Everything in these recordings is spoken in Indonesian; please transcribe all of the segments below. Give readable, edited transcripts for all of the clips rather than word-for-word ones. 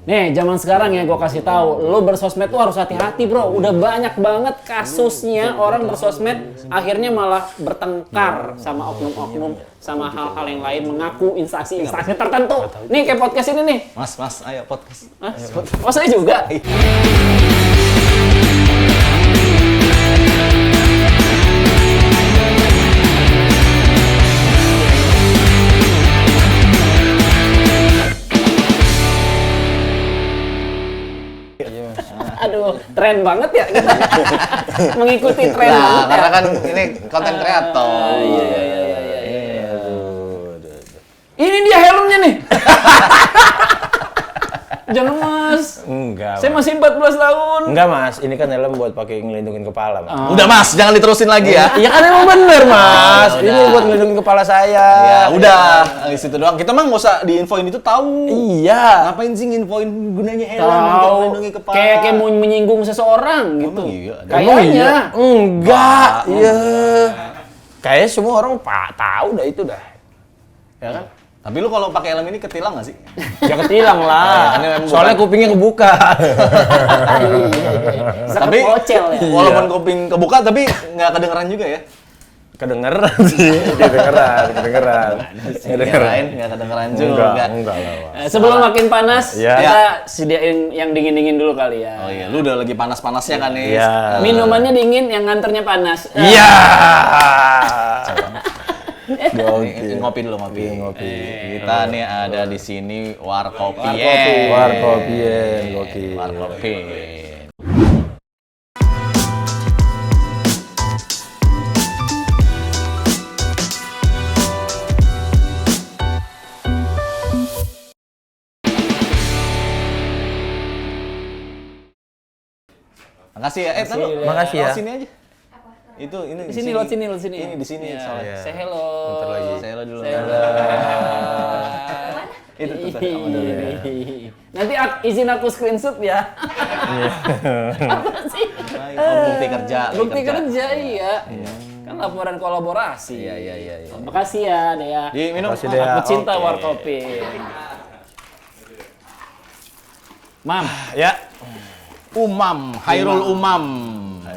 Nih, zaman sekarang ya gue kasih tahu, lo bersosmed tuh harus hati-hati bro. Udah banyak banget kasusnya orang bersosmed akhirnya malah bertengkar sama oknum-oknum, sama hal-hal yang lain, mengaku instansi-instansi tertentu. Nih kayak podcast ini nih. Mas, ayo podcast. Oh saya juga. Aduh, tren banget ya kita mengikuti tren banget ya. Karena kan ini konten kreator. Iya. Ini dia helmnya nih. Jangan mas. Enggak. Saya masih 14 tahun. Enggak mas, ini kan helm buat pakai ngelindungin kepala mas. Udah mas, jangan diterusin lagi ya. Iya kan emang bener mas, Ya ini udah. buat ngelindungin kepala saya. Ya udah, di situ doang. Kita mah nggak usah diinfoin itu tahu. Iya. Ngapain sih nginfoin gunanya helm untuk Tahu. melindungi kepala? Kayak mau menyinggung seseorang gitu. iya? Ada Kayaknya. Enggak, iya. Kayaknya semua orang tahu dah itu dah. Ya kan? Tapi lu kalau pakai helm ini ketilang nggak sih? Ya ketilang Oh, lah. iya, kan helm Soalnya bukan. kupingnya kebuka. Tapi Kocel ya. walaupun kuping kebuka tapi nggak kedengeran juga ya. Kedengeran sih, kedengeran. Kirain nggak kedengeran juga. Enggak lah. Pak. Sebelum makin panas, Iya. kita sediain yang dingin-dingin dulu kali ya. Oh iya, lu udah lagi panas-panasnya kan nih. Iya. Minumannya dingin, yang nganternya panas. Iya. Ngopi dulu, ngopi. Kita nih ada di sini Warkopien. Warkopien, gokil. Warkopien. Makasih ya. Makasih ya. Sini aja. Itu ini Di sini, lot sini. Ini di sini Iya. soalnya. Say hello. Bentar lagi. Saya hello dulu. Say hello. Itu tuh tadi sama dulu ya. Nanti izin aku screenshot ya. Apa sih? Oh, bukti kerja. Bukti kerja, iya. Kan laporan kolaborasi. Iya. Makasih ya, Dea. Minum. Makasih, Dea. Aku cinta Oke. Warkopien. Mam, Ya. Umam, Hairul Umam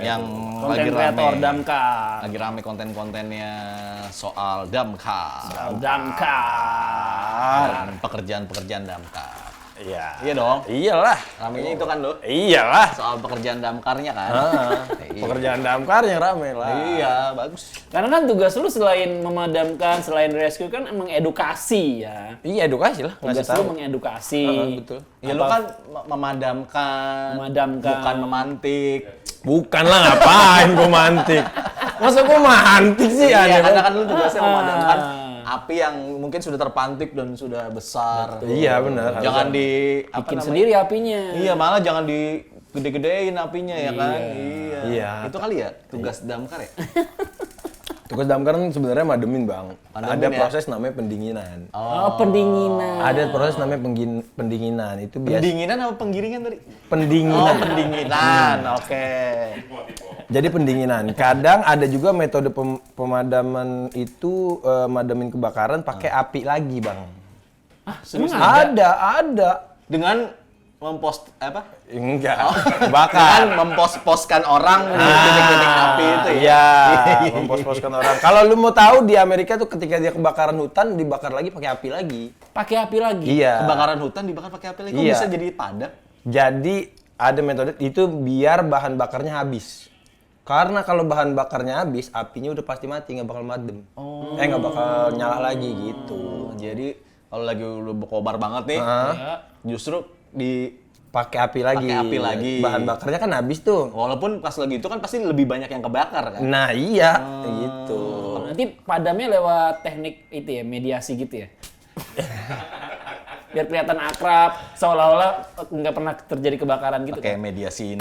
yang lagi konten kreator rame. Damkar. Lagi rame konten-kontennya soal damkar. Damkar. Dan pekerjaan-pekerjaan damkar. Iya. Iya dong. Iyalah. Ramenya itu kan lo. Iyalah. Soal pekerjaan damkarnya kan. Iya. Pekerjaan damkar yang rame lah. Iya, bagus. Karena kan tugas lu selain memadamkan, selain rescue kan emang edukasi ya. Iya, edukasi lah. Tugas Ngasih lu tahu. mengedukasi. Betul. Ya lu kan memadamkan, Memadamkan. bukan memantik. Bukan lah, ngapain gua mantik. Masa gua mantik sih Iya, aneh karena banget. kan lu tugasnya memadamkan api yang mungkin sudah terpantik dan sudah besar. Iya, benar. Jangan di Bikin sendiri apinya. Iya, malah jangan di gede-gedein apinya ya kan. Iya. Iya. Itu kali ya tugas damkar ya? Tugas damkar kan sebenarnya mademin, Bang. Mademin Ada ya? proses namanya pendinginan. Oh, pendinginan. Ada proses namanya pendinginan. Itu biasa Pendinginan apa penggiringan tadi? pendinginan. Oh, pendinginan. Oke. Jadi pendinginan. Kadang ada juga metode pemadaman itu madamin kebakaran pakai api lagi, Bang. Serius? Ada. Dengan mempost apa? Enggak. Dengan Bakar. mempost-postkan orang di titik-titik api itu ya. Iya, mempos-poskan orang. Kalau lu mau tahu di Amerika tuh ketika dia kebakaran hutan dibakar lagi pakai api lagi. Pakai api lagi. Iya. Kebakaran hutan dibakar pakai api lagi. Kok Iya. bisa jadi padam? Jadi ada metode itu biar bahan bakarnya habis. Karena kalau bahan bakarnya habis, apinya udah pasti mati, nggak bakal madem. Nggak bakal nyala lagi gitu. Jadi kalau lagi udah berkobar banget nih, justru Pakai api lagi. Pakai api lagi. Bahan bakarnya kan habis tuh. walaupun pas lagi itu kan pasti lebih banyak yang kebakar kan. Nah iya, gitu. Nanti padamnya lewat teknik itu ya, mediasi gitu ya. Biar kelihatan akrab, seolah-olah nggak pernah terjadi kebakaran gitu. Pakai mediasi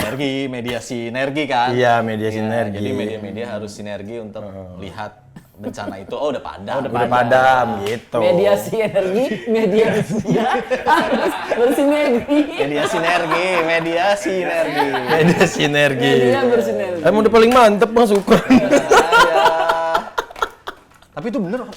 sinergi kan. Iya, media sinergi. Jadi media-media harus sinergi untuk lihat bencana itu. Oh, udah padam. Udah padam gitu. Mediasi energi, mediasi harus bersinergi. Media sinergi. Media sinergi. Media bersinergi. Emang udah paling mantep Bang, syukur. Ya. Tapi itu bener kok.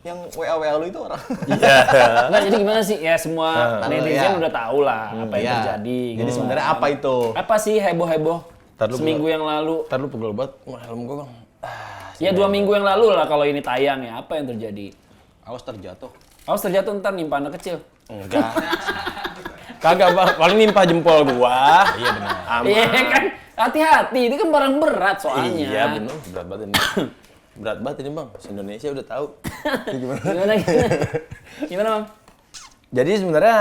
Yang WA lu itu orang. Iya. Nggak, jadi gimana sih? Ya semua netizen iya. udah tahu lah apa yang Iya. terjadi. Jadi sebenarnya apa itu? Apa sih heboh-heboh Ntar lu seminggu yang lalu? Ntar lu pegel banget. Wah, helm gua, Bang. Ya 2 minggu yang lalu lah kalau ini tayang ya. Apa yang terjadi? Awas terjatuh. Awas terjatuh ntar nimpa anak kecil. Enggak. Kagak, Bang. Paling nimpa jempol gua. Iya benar. Iya kan? Hati-hati, ini kan barang berat soalnya. Iya benar, berat banget ini. Berat banget ini, Bang. Indonesia udah tahu. Gimana? Gimana? Gimana, Bang? Jadi sebenarnya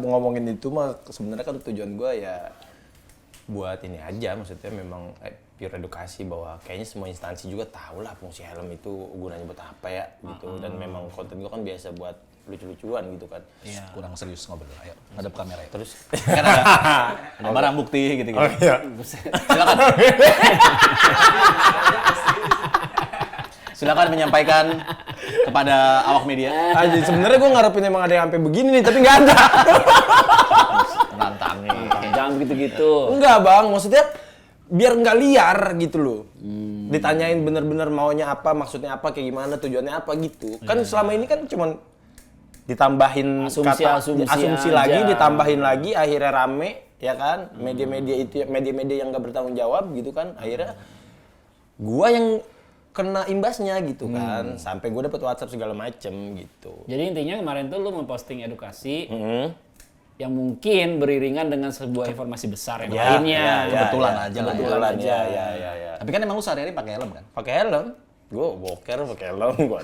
ngomongin itu mah sebenarnya kan tujuan gua ya buat ini aja, maksudnya memang pure edukasi bahwa kayaknya semua instansi juga tahu lah fungsi helm itu gunanya buat apa ya gitu. Dan memang konten gua kan biasa buat lucu-lucuan gitu kan. Iya. Kurang serius ngobrol. Ayo, hadap kamera ya. Terus Kan ada barang bukti gitu-gitu. oh iya. Silakan. Silakan menyampaikan kepada awak media. Aja sebenarnya gua ngarepin emang ada yang sampai begini nih, tapi nggak ada. Nantangin. Jangan begitu-gitu. Enggak, Bang. Maksudnya biar nggak liar gitu loh. Ditanyain bener-bener maunya apa, maksudnya apa, kayak gimana, tujuannya apa gitu. Kan selama ini kan cuman ditambahin asumsi aja. lagi, ditambahin lagi, akhirnya rame, ya kan? Media-media itu, media-media yang nggak bertanggung jawab gitu kan. Akhirnya gua yang kena imbasnya gitu kan. Sampai gua dapet WhatsApp segala macem gitu. Jadi intinya kemarin tuh lu memposting edukasi yang mungkin beriringan dengan sebuah informasi besar yang lainnya. Kebetulan aja lah ya. Kebetulan aja, ya. Tapi kan emang lu sehari-hari pakai helm kan? Pakai helm. Gue boker pakai helm gua.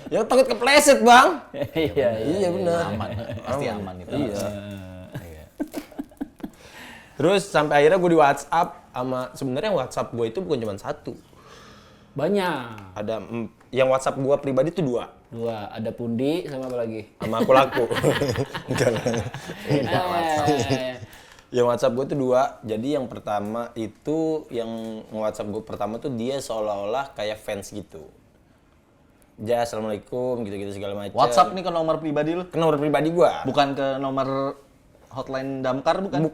Ya takut kepleset, Bang. Iya benar. Aman. Pasti aman itu. Iya. Terus sampai akhirnya gue di WhatsApp sama sebenarnya WhatsApp gue itu bukan cuma satu. Banyak. Ada yang WhatsApp gue pribadi itu 2. 2, ada Pundi sama apa lagi? Sama aku laku. Enggak lah. Yang WhatsApp gue itu 2. Jadi yang pertama itu yang WhatsApp gue pertama tuh dia seolah-olah kayak fans gitu. Ja, assalamualaikum gitu-gitu segala macam. WhatsApp nih ke nomor pribadi lu? Ke nomor pribadi gue. Bukan ke nomor hotline damkar bukan?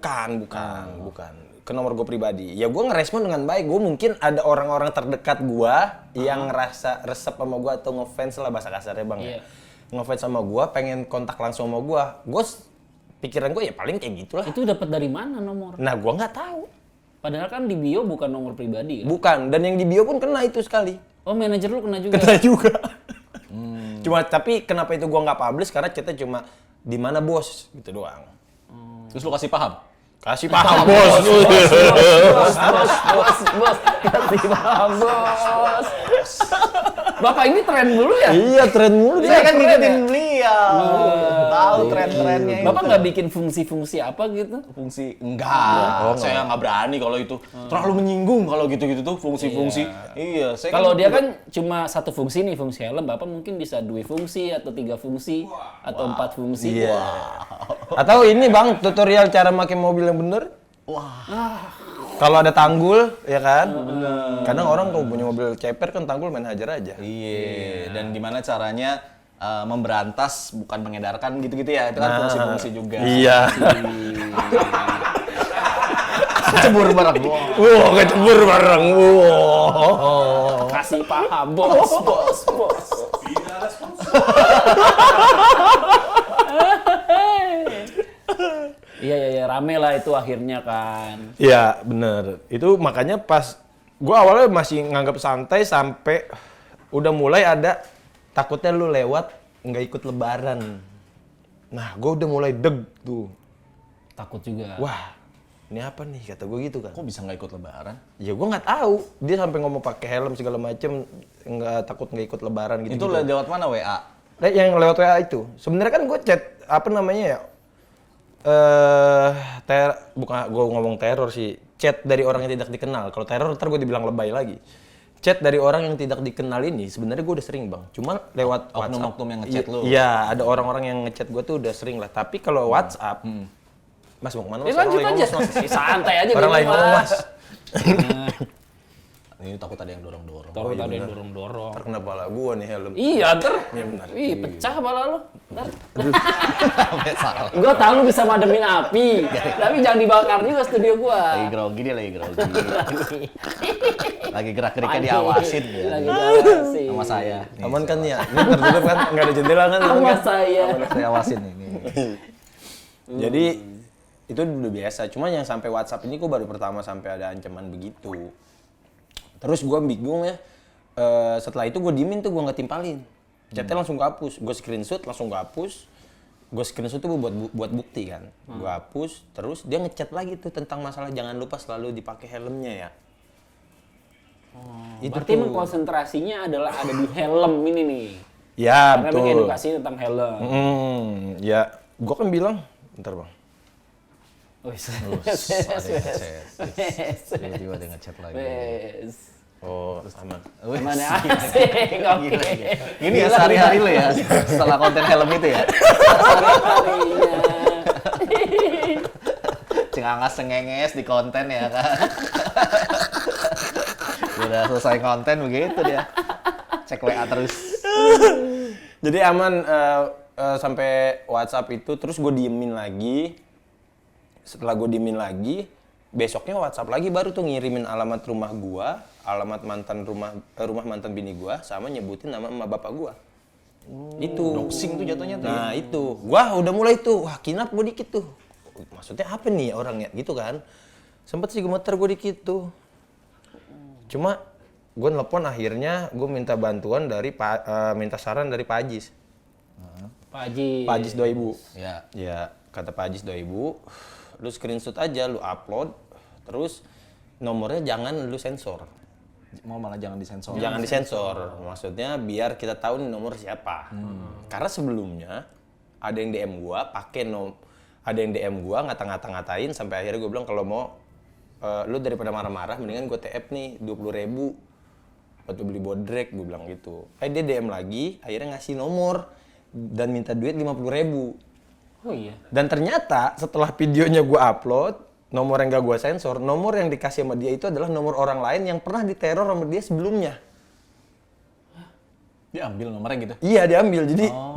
Bukan. Ke nomor gue pribadi. Ya gue ngerespon dengan baik. Gue mungkin ada orang-orang terdekat gue yang ngerasa resep sama gue atau ngefans lah bahasa kasarnya, Bang. Iya. Ngefans sama gue, pengen kontak langsung sama gue. Pikiran gue ya paling kayak gitulah. Itu dapat dari mana nomor? Nah, gue nggak tahu. Padahal kan di bio bukan nomor pribadi kan? Bukan. Dan yang di bio pun kena itu sekali. Oh, manajer lu kena juga? Kena juga. Cuma tapi kenapa itu gue nggak publish? Karena chatnya cuma di mana bos gitu doang. Terus lu kasih paham? Kasih paham bos. Bos. Kasih paham, bos. Bapak ini tren dulu ya? Iya, tren mulu Saya kan dia. ngikutin beliau. Tahu tren-trennya itu. Bapak nggak bikin fungsi-fungsi apa gitu? Fungsi enggak. Saya nggak berani kalau itu. Terlalu menyinggung kalau gitu-gitu tuh fungsi-fungsi. Iya, saya Kalau dia kan cuma satu fungsi nih, fungsi helm. Bapak mungkin bisa 2 fungsi atau 3 fungsi atau 4 fungsi. Iya. Atau ini, Bang, tutorial cara pakai mobil yang bener. Wah. Kalau ada tanggul, ya kan? Kadang orang kalau punya mobil ceper kan tanggul main hajar aja. Iya, dan gimana caranya memberantas bukan mengedarkan gitu-gitu ya. Itu kan fungsi-fungsi juga. Iya. Cebur bareng. Wow, kecebur bareng. Wow. Kasih paham, bos. Iya, rame lah itu akhirnya kan. Iya, bener. Itu makanya pas gua awalnya masih nganggap santai sampai udah mulai ada takutnya lu lewat nggak ikut lebaran. Nah, gua udah mulai deg tuh. Takut juga. Wah, ini apa nih kata gua gitu kan. Kok bisa nggak ikut lebaran? Ya gua nggak tahu. Dia sampai ngomong pakai helm segala macem, nggak takut nggak ikut lebaran gitu. Itu lewat mana WA? Yang lewat WA itu. Sebenarnya kan gua chat apa namanya ya? Bukan gue ngomong teror sih, chat dari orang yang tidak dikenal. Kalau teror ntar gue dibilang lebay lagi. Chat dari orang yang tidak dikenal ini sebenarnya gue udah sering, Bang. Cuma lewat WhatsApp. Oknum-oknum yang ngechat lu. Iya, ada orang-orang yang ngechat gue tuh udah sering lah. Tapi kalau WhatsApp, Mas mau kemana? Ya Mas? lanjut Orang aja. lain ngomong, Mas. Santai aja Orang dulu, lain ngomong, Mas. Ini takut ada yang dorong-dorong. Takut ada yang dorong-dorong. Terkena pala gua nih helm. Iya, Iya benar. Ih, pecah kepala lu. Ntar. Sampai salah. Gua tahu lu bisa mademin api, tapi jangan dibakar juga studio gua. Lagi grogi dia lagi grogi. Lagi gerak-geriknya diawasin ya. Lagi diawasin. Sama saya. Aman kan ya? Ini tertutup kan? Nggak ada jendela kan? aman Sama kan? saya. Saya awasin ini. Jadi itu udah biasa. Cuma yang sampai WhatsApp ini gua baru pertama sampai ada ancaman begitu. Terus gua bingung ya. Setelah itu gua diemin tuh, gua nggak timpalin. Chatnya langsung kehapus. Gua screenshot langsung kehapus. Gua screenshot tuh buat bukti kan. Gua hapus. Terus dia ngechat lagi tuh tentang masalah jangan lupa selalu dipakai helmnya ya. Itu Berarti tuh. emang konsentrasinya adalah ada di helm ini nih. Ya Karena betul. memang edukasi tentang helm. Ya, gua kan bilang, bentar bang. Wes. Tiba-tiba dia ngechat lagi. Wes. Oh, aman. Mana asik, oke. Ini ya sehari-hari lo ya, setelah konten helm itu ya. Hari-harinya. Cengangas cengenges di konten ya kan. Udah selesai konten begitu dia. Cek WA terus. Jadi aman sampai WhatsApp itu, terus gue diemin lagi. Setelah gue diemin lagi, besoknya WhatsApp lagi baru tuh ngirimin alamat rumah gua, alamat mantan rumah mantan bini gua, sama nyebutin nama emak bapak gua. Itu Doxing tuh jatuhnya tuh. nah itu, gua udah mulai tuh, wah kinap gua dikit tuh. Maksudnya apa nih orangnya gitu kan? Sempet sih gemeter gua dikit tuh. Cuma gua nelpon, akhirnya gua minta bantuan dari minta saran dari Pak Ajis. Pak Haji. Pak Ajis 2000. Ya. Ya, kata Pak Ajis 2000, lu screenshot aja, lu upload, terus nomornya jangan lu sensor. Mau malah jangan disensor. Jangan disensor. Maksudnya biar kita tahu nih nomor siapa. Karena sebelumnya ada yang DM gua ada yang DM gua ngata-ngatain sampai akhirnya gua bilang kalau mau lu daripada marah-marah mendingan gua TF nih 20.000 buat beli bodrek, gua bilang gitu. Dia DM lagi, akhirnya ngasih nomor dan minta duit 50.000. Oh iya. Dan ternyata setelah videonya gue upload, nomor yang gak gue sensor, nomor yang dikasih sama dia itu adalah nomor orang lain yang pernah diteror sama dia sebelumnya. Dia ambil nomornya gitu. Iya, diambil.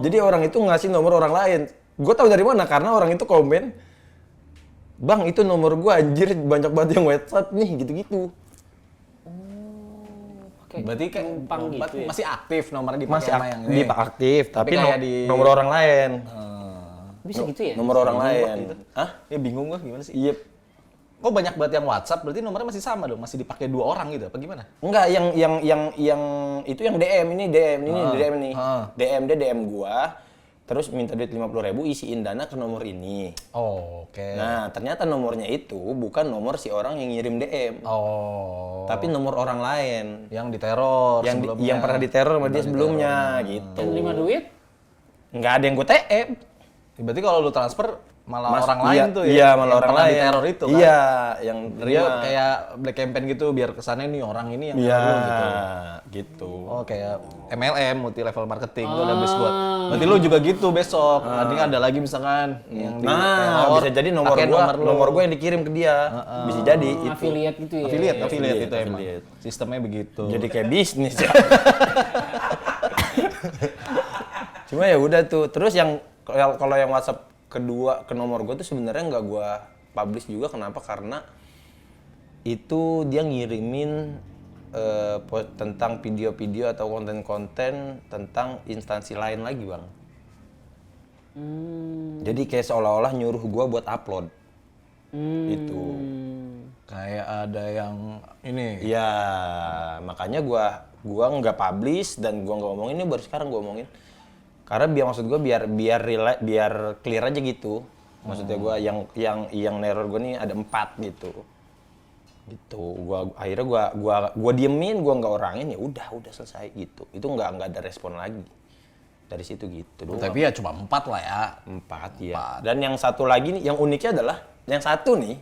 Jadi orang itu ngasih nomor orang lain. Gue tahu dari mana karena orang itu komen, "Bang, itu nomor gue, anjir, banyak banget yang WhatsApp nih," gitu-gitu. Berarti kayak numpang gitu ya? masih aktif nomornya dipakai Masih sama yang ini. aktif, tapi kayak di nomor orang lain. Bisa gitu ya? Nomor orang lain. Hah? Ya bingung gua gimana sih? Iya. Kok banyak banget yang WhatsApp, berarti nomornya masih sama dong, masih dipakai 2 orang gitu, apa gimana? Enggak, yang itu yang DM ini DM nih. DM dia DM gua, terus minta duit 50.000, isiin dana ke nomor ini. Oh, oke. Nah, ternyata nomornya itu bukan nomor si orang yang ngirim DM, Oh. tapi nomor orang lain Yang diteror sebelumnya. yang pernah diteror sama dia sebelumnya gitu. Yang terima duit? Nggak ada yang gue TM. Berarti kalau lu transfer malah orang lain tuh ya. Iya, malah yang orang pernah lain. diteror itu kan. Iya, yang Dia nerima. kayak black campaign gitu biar kesannya nih orang ini yang Iya, teror lu gitu. gitu. Oh, kayak MLM, multi level marketing, itu ada base buat. Berarti lu juga gitu besok. Nanti ada lagi misalkan yang Nah, bisa jadi nomor pakai lu. nomor gua yang dikirim ke dia. Bisa jadi itu. Affiliate gitu ya? Affiliate itu emang. affiliate. Sistemnya begitu. Jadi kayak bisnis ya. Cuma ya udah tuh. Terus yang kalau yang WhatsApp kedua ke nomor gue tuh sebenarnya nggak gue publish juga. Kenapa? Karena itu dia ngirimin tentang video-video atau konten-konten tentang instansi lain lagi, Bang. Jadi kayak seolah-olah nyuruh gue buat upload. Itu. Kayak ada yang ini. Iya, makanya gua nggak publish dan gua nggak ngomongin, ini baru sekarang gua ngomongin. Karena maksud gua biar clear aja gitu. Maksudnya gua yang neror gua nih ada 4 gitu. Gitu. Akhirnya gua diemin, gua nggak orangin, ya udah selesai gitu. Itu nggak ada respon lagi. Dari situ gitu doang. Tapi ya cuma 4 lah ya. 4 ya. Dan yang satu lagi nih, yang uniknya adalah yang satu nih.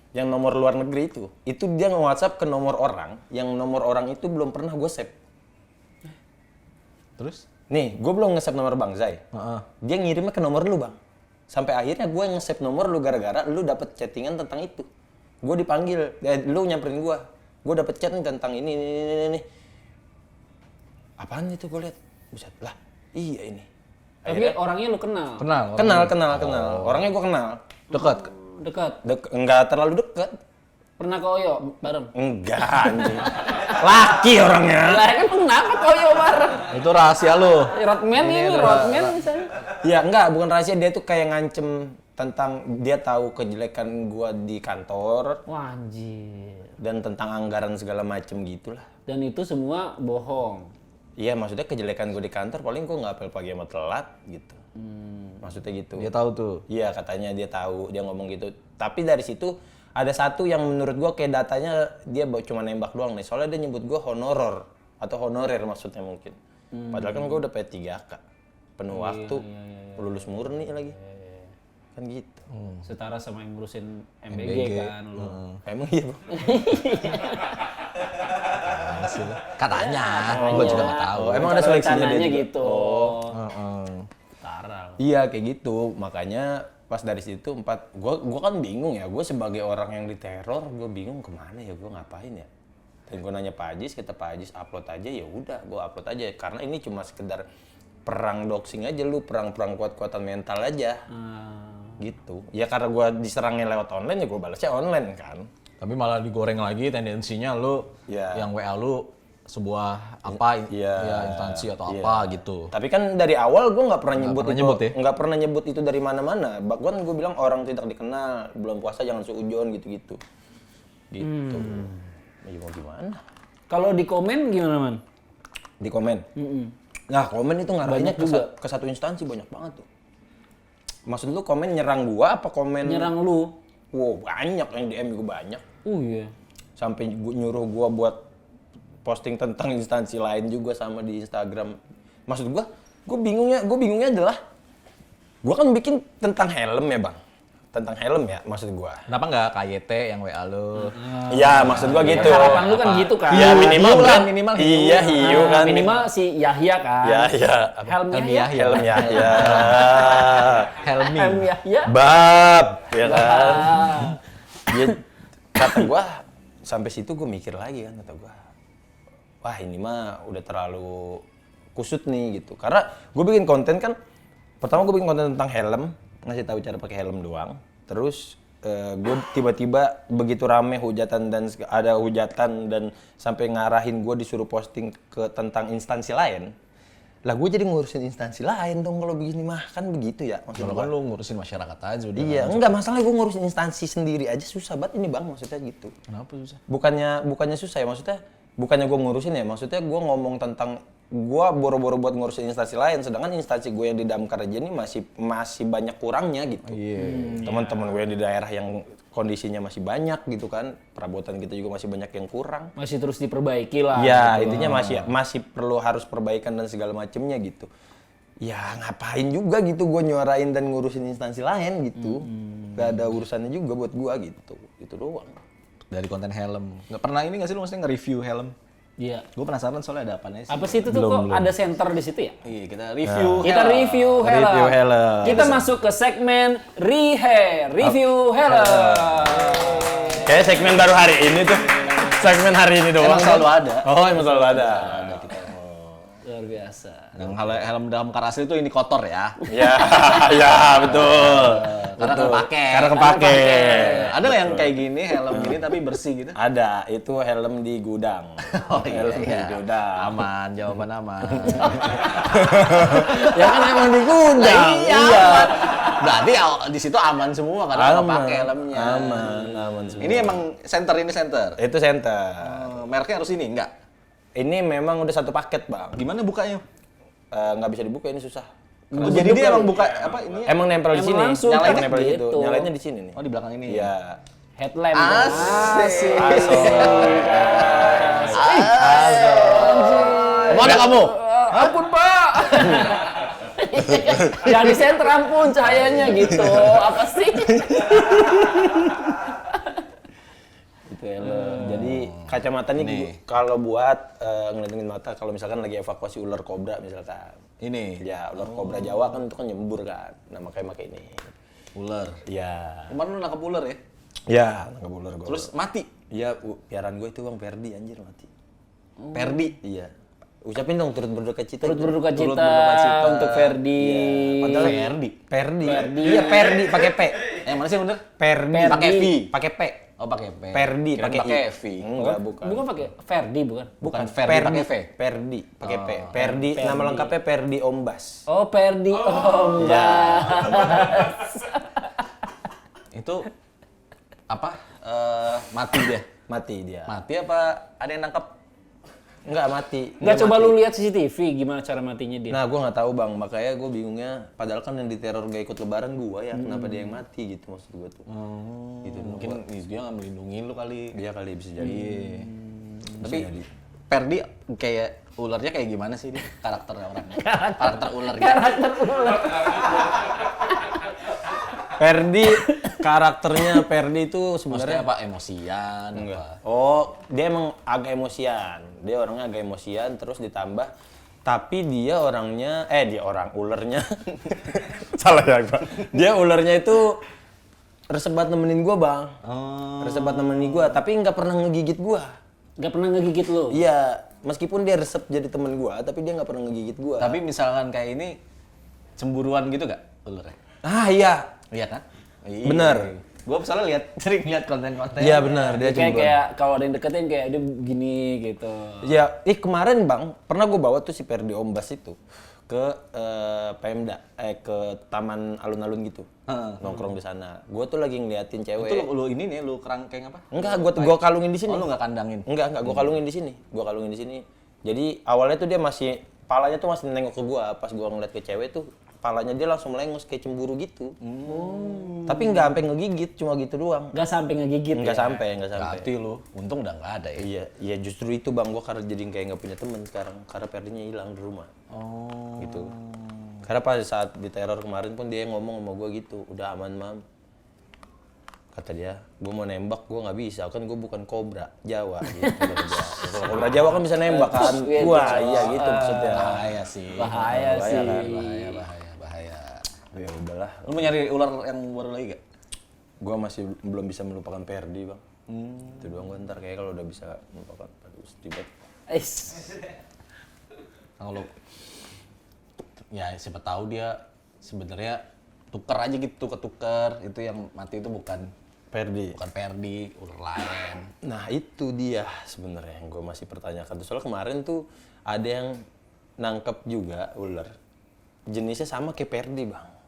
Yang nomor luar negeri itu dia nge-WhatsApp ke nomor orang, yang nomor orang itu belum pernah gue save. Terus? Nih, gue belum nge-save nomor Bang Zai. Dia ngirimnya ke nomor lu, Bang. Sampai akhirnya gue nge-save nomor lu gara-gara lu dapet chattingan tentang itu. Gue dipanggil, lu nyamperin gue. gue dapet chat nih tentang ini. Apaan itu gue lihat? Buset lah, iya ini. Tapi orangnya lu kenal? Kenal. Orangnya gue kenal. Dekat? Enggak terlalu deket. Pernah ke Oyo bareng? Enggak anjing. Laki orangnya. Lah kan kenapa ke Oyo bareng? Itu rahasia lu. Rodman misalnya? Ya enggak, bukan rahasia, dia tuh kayak ngancem tentang dia tahu kejelekan gua di kantor Wah anjir. dan tentang anggaran segala macem gitulah. Dan itu semua bohong. Iya, maksudnya kejelekan gua di kantor paling gua nggak apel pagi sama telat gitu. Maksudnya gitu. Dia tahu tuh. Iya, katanya dia tahu, dia ngomong gitu. Tapi dari situ ada satu yang menurut gua kayak datanya dia cuma nembak doang nih. Soalnya dia nyebut gua honorer atau honorer maksudnya mungkin. Padahal kan gua udah P3K. Penuh waktu, lulus murni lagi. Kan gitu. Setara sama yang ngurusin MBG kan lu. Emang iya, Bang? Katanya, gua juga nggak tahu. Oh, emang ada seleksinya dia juga? gitu. Heeh. Setara. Iya, kayak gitu. Makanya pas dari situ gua kan bingung ya. Gua sebagai orang yang diteror, gua bingung kemana ya, gua ngapain ya. Dan gua nanya Pak Ajis, kata Pak Ajis upload aja, ya udah, gua upload aja. Karena ini cuma sekedar perang doxing aja, lu perang kuat-kuatan mental aja. Gitu. Ya karena gua diserangnya lewat online, ya gua balasnya online kan. Tapi malah digoreng lagi tendensinya lu Iya. yang WA lu sebuah apa Iya. ya instansi atau Iya. apa gitu. Tapi kan dari awal gue nggak pernah nyebut pernah itu, nyebut ya? nggak pernah nyebut itu dari mana-mana. Bahkan gue bilang orang tidak dikenal, belum puasa jangan suujon gitu-gitu. Gitu. Ya mau gimana? Kalau di komen gimana man? Di komen. Nah komen itu ngarahinnya Banyak juga. ke satu instansi banyak banget tuh. Maksud lu komen nyerang gua apa komen? Nyerang lu? Wow banyak yang DM gua banyak. Iya. Sampai nyuruh gua buat posting tentang instansi lain juga sama di Instagram. Maksud gua bingungnya adalah gua kan bikin tentang helm ya, Bang. Tentang helm ya maksud gua. Kenapa nggak KYT yang WA lu? Iya, maksud gua gitu. Harapan lu kan gitu kan? Iya, minimal hiu lah, kan. minimal hiu. Iya, hiu kan. Minimal si Yahya kan? Ya. Helm Helm Yahya. Yahya. Helm ya. Helmi. Helm Yahya. Bab, ya kan. Ah. Ya, kata gua sampai situ gua mikir lagi kan, kata gua. Wah, ini mah udah terlalu kusut nih gitu. Karena gua bikin konten kan, pertama gua bikin konten tentang helm, ngasih tahu cara pakai helm doang. Terus gue tiba-tiba begitu rame hujatan dan ada hujatan dan sampai ngarahin gue disuruh posting ke tentang instansi lain. Lah gue jadi ngurusin instansi lain dong kalau begini mah, kan begitu ya maksud Kalau gua. kan lu ngurusin masyarakat aja udah. Iya, enggak masalah gue ngurusin instansi sendiri aja susah banget ini Bang, maksudnya gitu. Kenapa susah? Bukannya susah ya, maksudnya bukannya gue ngurusin ya, maksudnya gue ngomong tentang gue boro-boro buat ngurusin instansi lain, sedangkan instansi gue yang di Damkar aja ini masih banyak kurangnya gitu. Teman-teman gue yang di daerah yang kondisinya masih banyak gitu kan, perabotan kita juga masih banyak yang kurang. Masih terus diperbaiki lah. Ya gitu. intinya masih perlu harus perbaikan dan segala macemnya gitu. Ya ngapain juga gitu gue nyuarain dan ngurusin instansi lain gitu. Gak ada urusannya juga buat gue gitu, itu doang. Dari konten helm. Nggak pernah ini nggak sih lu maksudnya nge-review helm? Iya. Gue penasaran soalnya ada apanya sih. Apa sih itu tuh kok ada center di situ ya? Iya, kita review. Kita review helm. Review helm. Kita masuk ke segmen review helm. Kayak segmen baru hari ini tuh. Segmen hari ini doang. Emang selalu ada. Oh, emang selalu ada. Luar biasa. Yang helm Damkar asli itu ini kotor ya. Ya, ya betul. Karena kepake. Karena kepake. Ada nggak yang kayak gini helm gini tapi bersih gitu? Ada, itu helm di gudang. Oh iya, Helm di iya. gudang. Aman, jawaban aman. Ya kan emang di gudang. Iya. Berarti di situ aman semua karena nggak pakai helmnya. Aman semua. Ini emang center. Itu center. Mereknya harus ini enggak? Ini memang udah satu paket, Bang. Gimana bukanya? Nggak bisa dibuka, ini susah. Oh, jadi dia emang buka apa ini? Emang nempel di Emang sini. langsung Nyalainnya kan nempel di situ. gitu. Nyalainnya di sini nih. Oh, di belakang ini. Iya. Headlamp. Asik. Mau ada kamu? Ampun Pak. Yang di center ampun cahayanya gitu. Apa sih? Itu helm. Jadi kacamata nih kalau buat ngelindungin mata kalau misalkan lagi evakuasi ular kobra misalkan. Ini. Ya, ular kobra Jawa kan itu kan nyembur kan. Nah, makanya pakai ini. Ular. Iya. Kemarin lu nangkep ular ya? Ya, nangkap ular gua. Terus mati. Iya, piaraan gue itu Bang Ferdi anjir mati. Perdi. Iya. Ucapin dong turut berduka cita. Turut berduka Turut cita berduka cita. untuk Ferdi. Padahal Ferdi. Perdi. Iya, Perdi pakai P. Yang mana sih yang bener? Perdi Pakai V. pakai P. Oh pakai P. Perdi Kirain pakai pakai I. V. Enggak, bukan. Bukan pakai Ferdi bukan? Bukan Ferdi pakai V. Perdi pakai P. Perdi nama lengkapnya Perdi Ombas. Oh, Ferdi Om. Itu apa? Mati dia. Mati dia. Mati apa ada yang nangkep? Enggak mati. Enggak Dia coba mati. lu lihat CCTV gimana cara matinya dia. Nah, gue nggak tahu Bang, makanya gue bingungnya. Padahal kan yang diteror gak ikut lebaran gue ya, kenapa dia yang mati gitu maksud gue tuh. Gitu. Mungkin dia nggak melindungi lu kali. Dia kali bisa jadi. Tapi Perdi kayak ularnya kayak gimana sih dia? Karakter orangnya. Karakter ularnya. Karakter ular. Perdi karakternya Perdi itu Maksudnya sebenarnya apa? Emosian enggak. apa? Oh, dia emang agak emosian. Dia orangnya agak emosian terus ditambah tapi dia orangnya dia orang ulernya. Salah ya, Bang. Dia ulernya itu resep banget nemenin gua, Bang. Resep banget nemenin gua, tapi nggak pernah ngegigit gua. Gak pernah ngegigit lu. Iya, meskipun dia resep jadi temen gua, tapi dia nggak pernah ngegigit gua. Tapi misalkan kayak ini cemburuan gitu gak ularnya? Ah, iya. Iya kan? Bener. Gue misalnya sering lihat konten-konten. Iya benar, dia Kayak kalau ada yang deketin kayak dia gini gitu. Ya, kemarin Bang, pernah gue bawa tuh si Perdi Ombas itu ke Pemda, ke taman alun-alun gitu. Nongkrong di sana. Gue tuh lagi ngeliatin cewek. Itu lu ini nih, lu kerangkeng apa? Enggak, gua kalungin di sini. Oh, lu nggak kandangin? Enggak, gua kalungin di sini. Gua kalungin di sini. Jadi awalnya tuh dia masih palanya tuh masih nengok ke gua, pas gua ngeliat ke cewek tuh palanya dia langsung melengos kayak cemburu gitu. Tapi nggak sampai ngegigit, cuma gitu doang. Gak sampai ngegigit. Nggak ya? sampai, nggak sampai. Berarti lu, untung udah nggak ada ya. Iya, iya justru itu Bang, gua karena jadi kayak nggak punya temen sekarang karena Perdinya hilang di rumah. Oh. Gitu. Karena pas saat diteror kemarin pun dia ngomong sama gua gitu, udah aman Mam. Kata dia, gua mau nembak gua nggak bisa, kan gua bukan kobra Jawa gitu. Kata dia. Kalau kobra Jawa kan bisa nembak kan. Wah, iya gitu maksudnya. Bahaya sih. Bahaya sih. Bahaya. Ya udahlah, Lu mau nyari ular yang baru lagi gak? gua masih belum bisa melupakan Perdi Bang. Itu doang gua ntar kayak kalau udah bisa melupakan, aduh sedih banget. Kalau ya siapa tahu dia sebenarnya tuker aja gitu, ketuker. Itu yang mati itu bukan Perdi. Perdi, ular lain. Nah itu dia sebenarnya yang gue masih pertanyakan. Soalnya kemarin tuh ada yang nangkep juga ular. Jenisnya sama kayak Perdi Bang.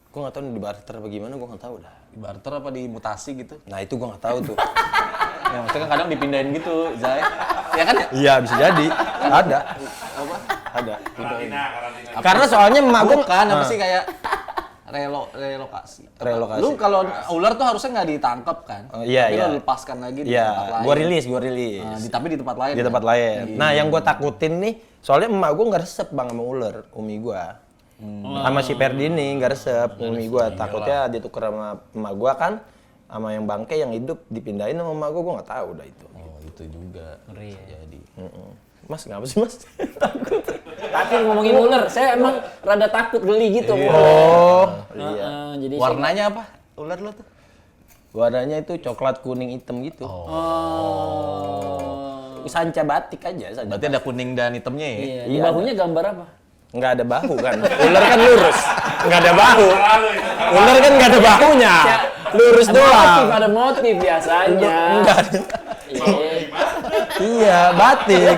Gue nggak tahu nih di barter apa gimana, gue nggak tahu dah. Di barter apa di mutasi gitu? Nah itu gue nggak tahu tuh. Ya maksudnya kan kadang dipindahin gitu, Zai. Ya kan ya? Iya bisa jadi. Ada. Apa? Ada. Karena soalnya emak gue Bukan, apa sih kayak relokasi. Relokasi. Lu kalau ular tuh harusnya nggak ditangkap kan? Oh, iya, Tapi iya. lu lepaskan lagi di Iya, tempat lain. gue rilis. Nah, tapi di tempat lain. Di tempat kan? lain. Nah yang gue takutin nih, soalnya emak gue nggak resep Bang sama ular, umi gue. Sama si Perdi ini nggak resep, umi gue. Takutnya ditukar sama emak gue kan, sama yang bangke yang hidup dipindahin sama emak gue nggak tahu dah itu. Oh, itu juga. Bisa jadi. Mas ngapa sih Mas? Takut. Tapi ngomongin ular, saya emang rada takut geli gitu. Oh, iya. Jadi Warnanya apa? Ular lu tuh? warnanya itu coklat kuning hitam gitu. Sanca batik aja. Sanca Berarti ada kuning dan hitamnya ya? iya. Di bahunya gambar apa? nggak ada bahu kan? Ular kan lurus, nggak ada bahu. Ular kan nggak ada bahunya, lurus doang. Ada motif biasanya. Nggak ada. Iya. Iya, batik,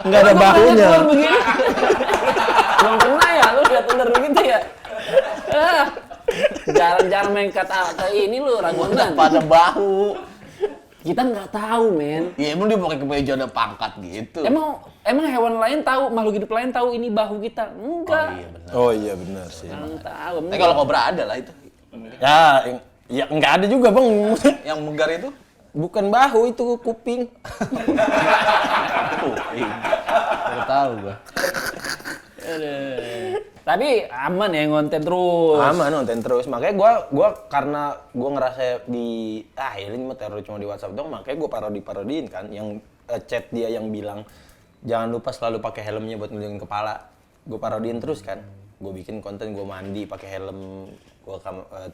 nggak ada bahunya. Ular begini. Belum pernah ya lu lihat ular begitu ya? Ah, jarang-jarang main kata ini lu Ragunan. Pada bahu. Kita nggak tahu, men. Ya emang dia pakai kemeja ada pangkat gitu. Emang hewan lain tahu, makhluk hidup lain tahu ini bahu kita? Enggak. Iya benar. Oh iya benar sih. Jangan tahu. Tapi kalau kobra ada lah itu. Ya nggak ada juga bang. Yang megar itu? Bukan bahu itu kuping. Baru tahu gua. Tapi aman ya ngonten terus. Aman nonton terus. Makanya gua karena gua ngerasa ini mah teror cuma di WhatsApp dong, makanya gua parodiin kan yang chat dia yang bilang jangan lupa selalu pakai helmnya buat ngelindungin kepala. Gua parodiin terus kan. Gua bikin konten gua mandi pakai helm, gua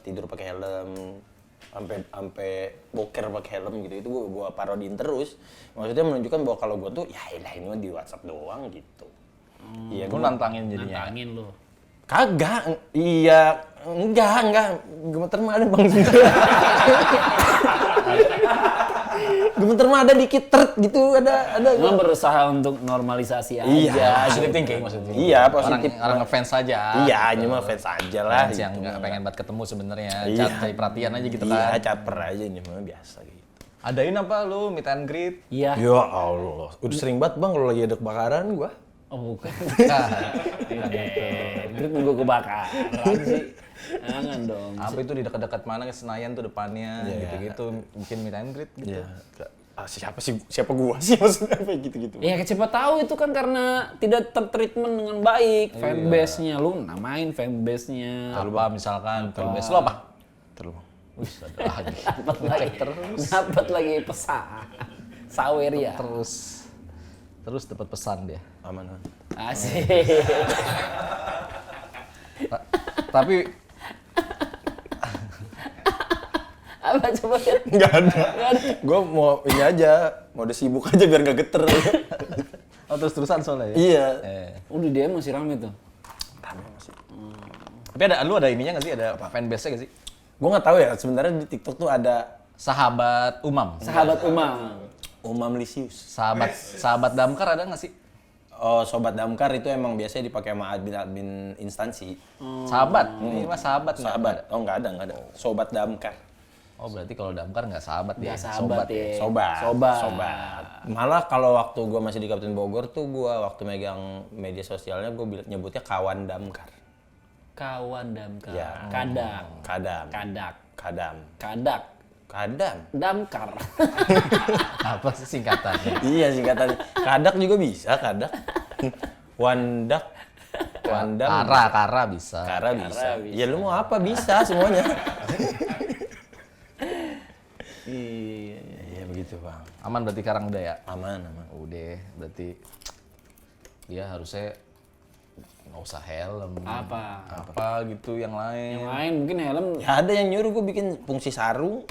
tidur pakai helm. sampai boker pakai helm gitu. Itu gua parodiin terus. Maksudnya menunjukkan bahwa kalau gua tuh ya elah ini mah di WhatsApp doang gitu. Iya, Lu nantangin jadinya. Nantangin lu. Kagak, iya, enggak, gemeter mah ada bang. Gemeter mah ada dikit gitu, ada. Emang berusaha untuk normalisasi aja. Iya, Positive thinking maksudnya. Iya, positif. Orang ngefans aja. Iya, ini mah fans aja lah. Fans yang gitu. nggak pengen banget ketemu sebenarnya, Iya. cari perhatian aja gitu Iya, kan. caper aja ini mah biasa gitu. Adain apa lu meet and greet? Iya. Ya Allah, udah sering banget bang kalau lagi ada kebakaran gua. Oh bukan. Nah, Grit nunggu kebakaran sih. Jangan dong. apa itu di dekat-dekat mana ke Senayan tuh depannya, Iya. gitu-gitu, mungkin meet and greet gitu. Iya. Siapa gua sih maksudnya apa gitu-gitu. Ya siapa tahu itu kan karena tidak tertreatment dengan baik fanbase-nya. Lu namain fanbase-nya. Apa misalkan, fanbase lu apa? Terus. Wih, ada lagi. Dapat lagi dapat lagi pesan. Sawer ya. Terus dapat pesan dia. Aman. Asik. Tapi Apa coba lihat? Enggak ada. Gua mau ini aja, mau udah sibuk aja biar gak geter. terus-terusan soalnya ya. Iya. Udah dia masih rame tuh. Rame masih. Tapi lu ada ininya nggak sih? Ada fanbase-nya nggak sih? Gua nggak tahu ya, sebenarnya di TikTok tuh ada Sahabat Umam. Sahabat Umam. Umam Lisius. Sahabat Damkar ada nggak sih? Oh, Sobat Damkar itu emang biasanya dipakai sama admin instansi. Sahabat. Ini mah sahabat. nggak Sahabat. ada. Oh, nggak ada. Sobat Damkar. Oh, berarti kalau Damkar nggak sahabat dia. Nggak sahabat ya. Sobat. Malah kalau waktu gua masih di Kabupaten Bogor tuh gua waktu megang media sosialnya gua nyebutnya kawan Damkar. Kawan Damkar. Ya. Kadang. Kadam. Kadak. Kadam. Kadak. Kadam. Damkar. Apa sih singkatannya? Iya singkatan. Kadak juga bisa, kadak. Wandak. Wandam. Kara bisa. Kara bisa. Ya lu mau apa bisa semuanya. Iya begitu bang. Aman berarti sekarang udah ya? Aman. Udah, berarti dia harusnya nggak usah helm. Apa gitu yang lain. Yang lain mungkin helm Ya ada yang nyuruh gue bikin fungsi sarung.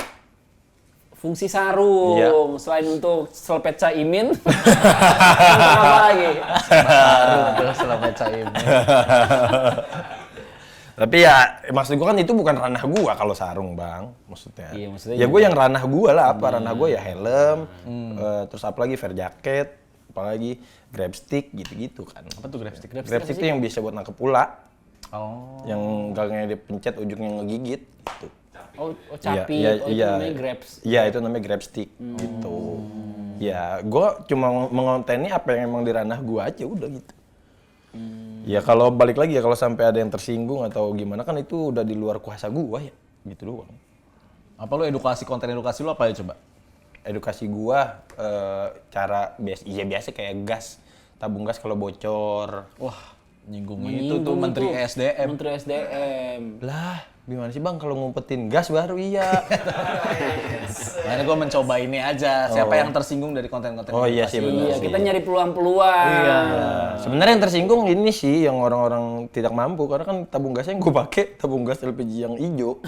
fungsi sarung. Iya. Selain untuk selpet caimin. Apa lagi? Baru terus selama caim. Tapi ya maksud gue kan itu bukan ranah gua kalau sarung bang. Maksudnya. Iya, maksudnya ya gue yang ranah gua lah apa. Ranah gua ya helm. Terus apa lagi fair jacket. Apalagi grab stick gitu-gitu kan. Apa tuh grab stick? Grab stick itu yang bisa buat nangkep ula. Oh. Yang gangnya dipencet ujungnya ngegigit gitu. Oh capi. Itu namanya grabs. Iya, itu namanya grab stick gitu. Ya, gua cuma mengonteni apa yang emang di ranah gua aja udah gitu. Ya kalau balik lagi ya kalau sampai ada yang tersinggung atau gimana kan itu udah di luar kuasa gua ya. Gitu doang. Apa lu konten edukasi lu apa ya coba? Edukasi gua cara biasa kayak gas, tabung gas kalau bocor. Wah, nyinggung itu tuh Menteri SDM. Menteri SDM. Lah, gimana sih bang kalau ngumpetin gas baru iya. Makanya gue mencoba ini aja. Siapa yang tersinggung dari konten-konten Oh iya edukasi? sih benar. Iya, kita nyari peluang-peluang. Iya. Sebenarnya yang tersinggung ini sih yang orang-orang tidak mampu karena kan tabung gasnya yang gue pakai tabung gas LPG yang hijau.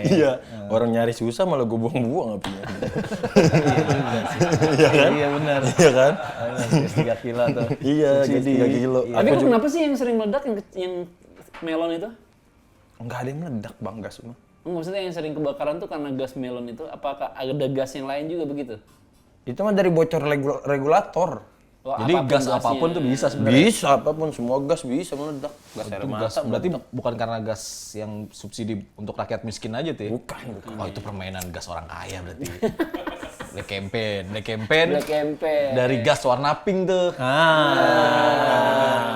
Iya. Orang nyari susah malah gue buang-buang apinya. Iya kan? Iya benar. Iya kan? 3 kilo tuh. Iya, gas 3 kilo. Tapi kok kenapa sih yang sering meledak yang melon itu? Enggak ada yang meledak bang gas semua. Maksudnya yang sering kebakaran tuh karena gas melon itu, apakah ada gas yang lain juga begitu? Itu mah dari bocor regulator. Oh, Jadi gas gasnya. apapun tuh bisa sebenarnya. Bisa apapun, semua gas bisa meledak. Gas air Itu gas, mata berarti bukan karena gas yang subsidi untuk rakyat miskin aja tuh ya? bukan. Oh itu permainan gas orang kaya berarti. Black campaign Black campaign. dari gas warna pink tuh.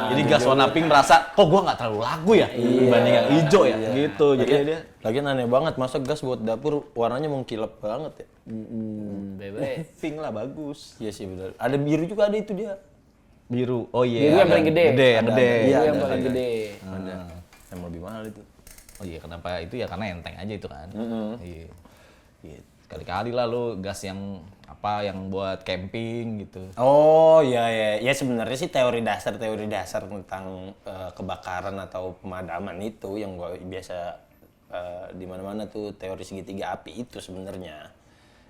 Jadi gas warna pink merasa, kok gua nggak terlalu lagu ya dibanding yang hijau ya, gitu. Jadi dia Lagian aneh banget, masa gas buat dapur warnanya mengkilap banget ya. Bebe. pink lah bagus. Iya sih benar. Ada biru juga ada itu dia. Biru. Oh iya. Biru yang paling gede. Gede, yang Ada, gede. ada. Itu Iya, yang paling gede. Ada. Yang lebih mahal itu. Oh iya, kenapa itu ya karena enteng aja itu kan. Iya. Iya. Kali-kali lah lu gas yang apa yang buat camping gitu. Oh iya ya, ya sebenarnya sih teori dasar tentang kebakaran atau pemadaman itu yang gua biasa di mana-mana tuh teori segitiga api itu sebenarnya.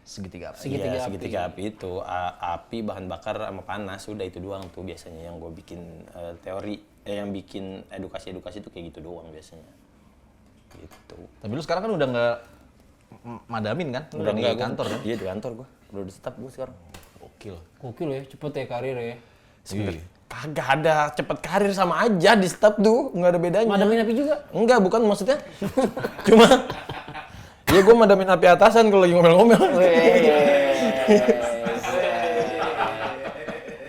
Segitiga apa? Iya, segitiga api itu api, bahan bakar sama panas, udah itu doang tuh biasanya yang gue bikin teori yang bikin edukasi itu kayak gitu doang biasanya. Gitu. Tapi lu sekarang kan udah nggak madamin kan? Udah di kantor kan? Iya di kantor gue, udah di staff gue sekarang. Gokil. Gokil ya, cepet ya karir ya. Sebenernya kagak ada cepet karir sama aja di staff tuh, nggak ada bedanya. Madamin api juga? Enggak, bukan maksudnya. Cuma ya gue madamin api atasan kalau lagi ngomel-ngomel.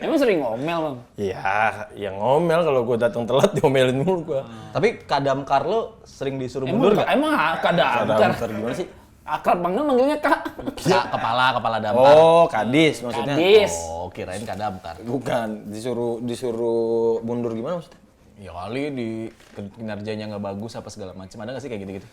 Emang sering ngomel bang? Iya, yang ngomel kalau gue datang telat diomelin mulu gue. Tapi Kadamkar lo sering disuruh mundur nggak? Emang kadamkar? Gimana sih? Akrab banget manggilnya kak. Kepala damkar. Oh, kadis maksudnya. Kadis. Oh, kirain Kadamkar. Bukan, disuruh mundur gimana maksudnya? Ya kali di kinerjanya nggak bagus apa segala macam. Ada nggak sih kayak gitu-gitu?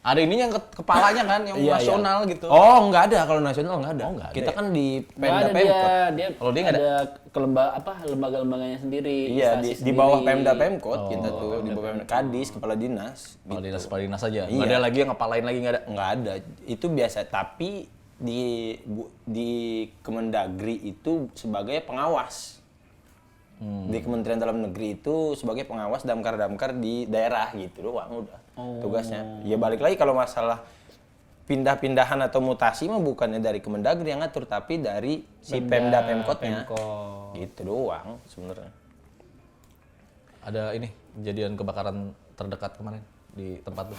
Ada ininya yang kepalanya kan, yang Iya, nasional gitu. Oh, nggak ada kalau nasional nggak ada. Oh, nggak ada Kita ya? kan di Nggak Pemda ada Pemkot. dia Kalau dia nggak ada lembaga-lembaganya sendiri. Iya, instansi di bawah sendiri. Pemda Pemkot kita tuh, di bawah Pemda Kadis, kepala dinas. Kalau kepala dinas aja. Iya. Nggak ada lagi yang ngepalain lagi nggak ada. Nggak ada. Itu biasa, tapi di Kemendagri itu sebagai pengawas. Di Kementerian Dalam Negeri itu sebagai pengawas damkar-damkar di daerah gitu doang udah tugasnya. Ya balik lagi kalau masalah pindah-pindahan atau mutasi mah bukannya dari Kemendagri yang ngatur, tapi dari si Pemda Pemkotnya. Gitu doang sebenarnya. Ada ini kejadian kebakaran terdekat kemarin di tempat lu.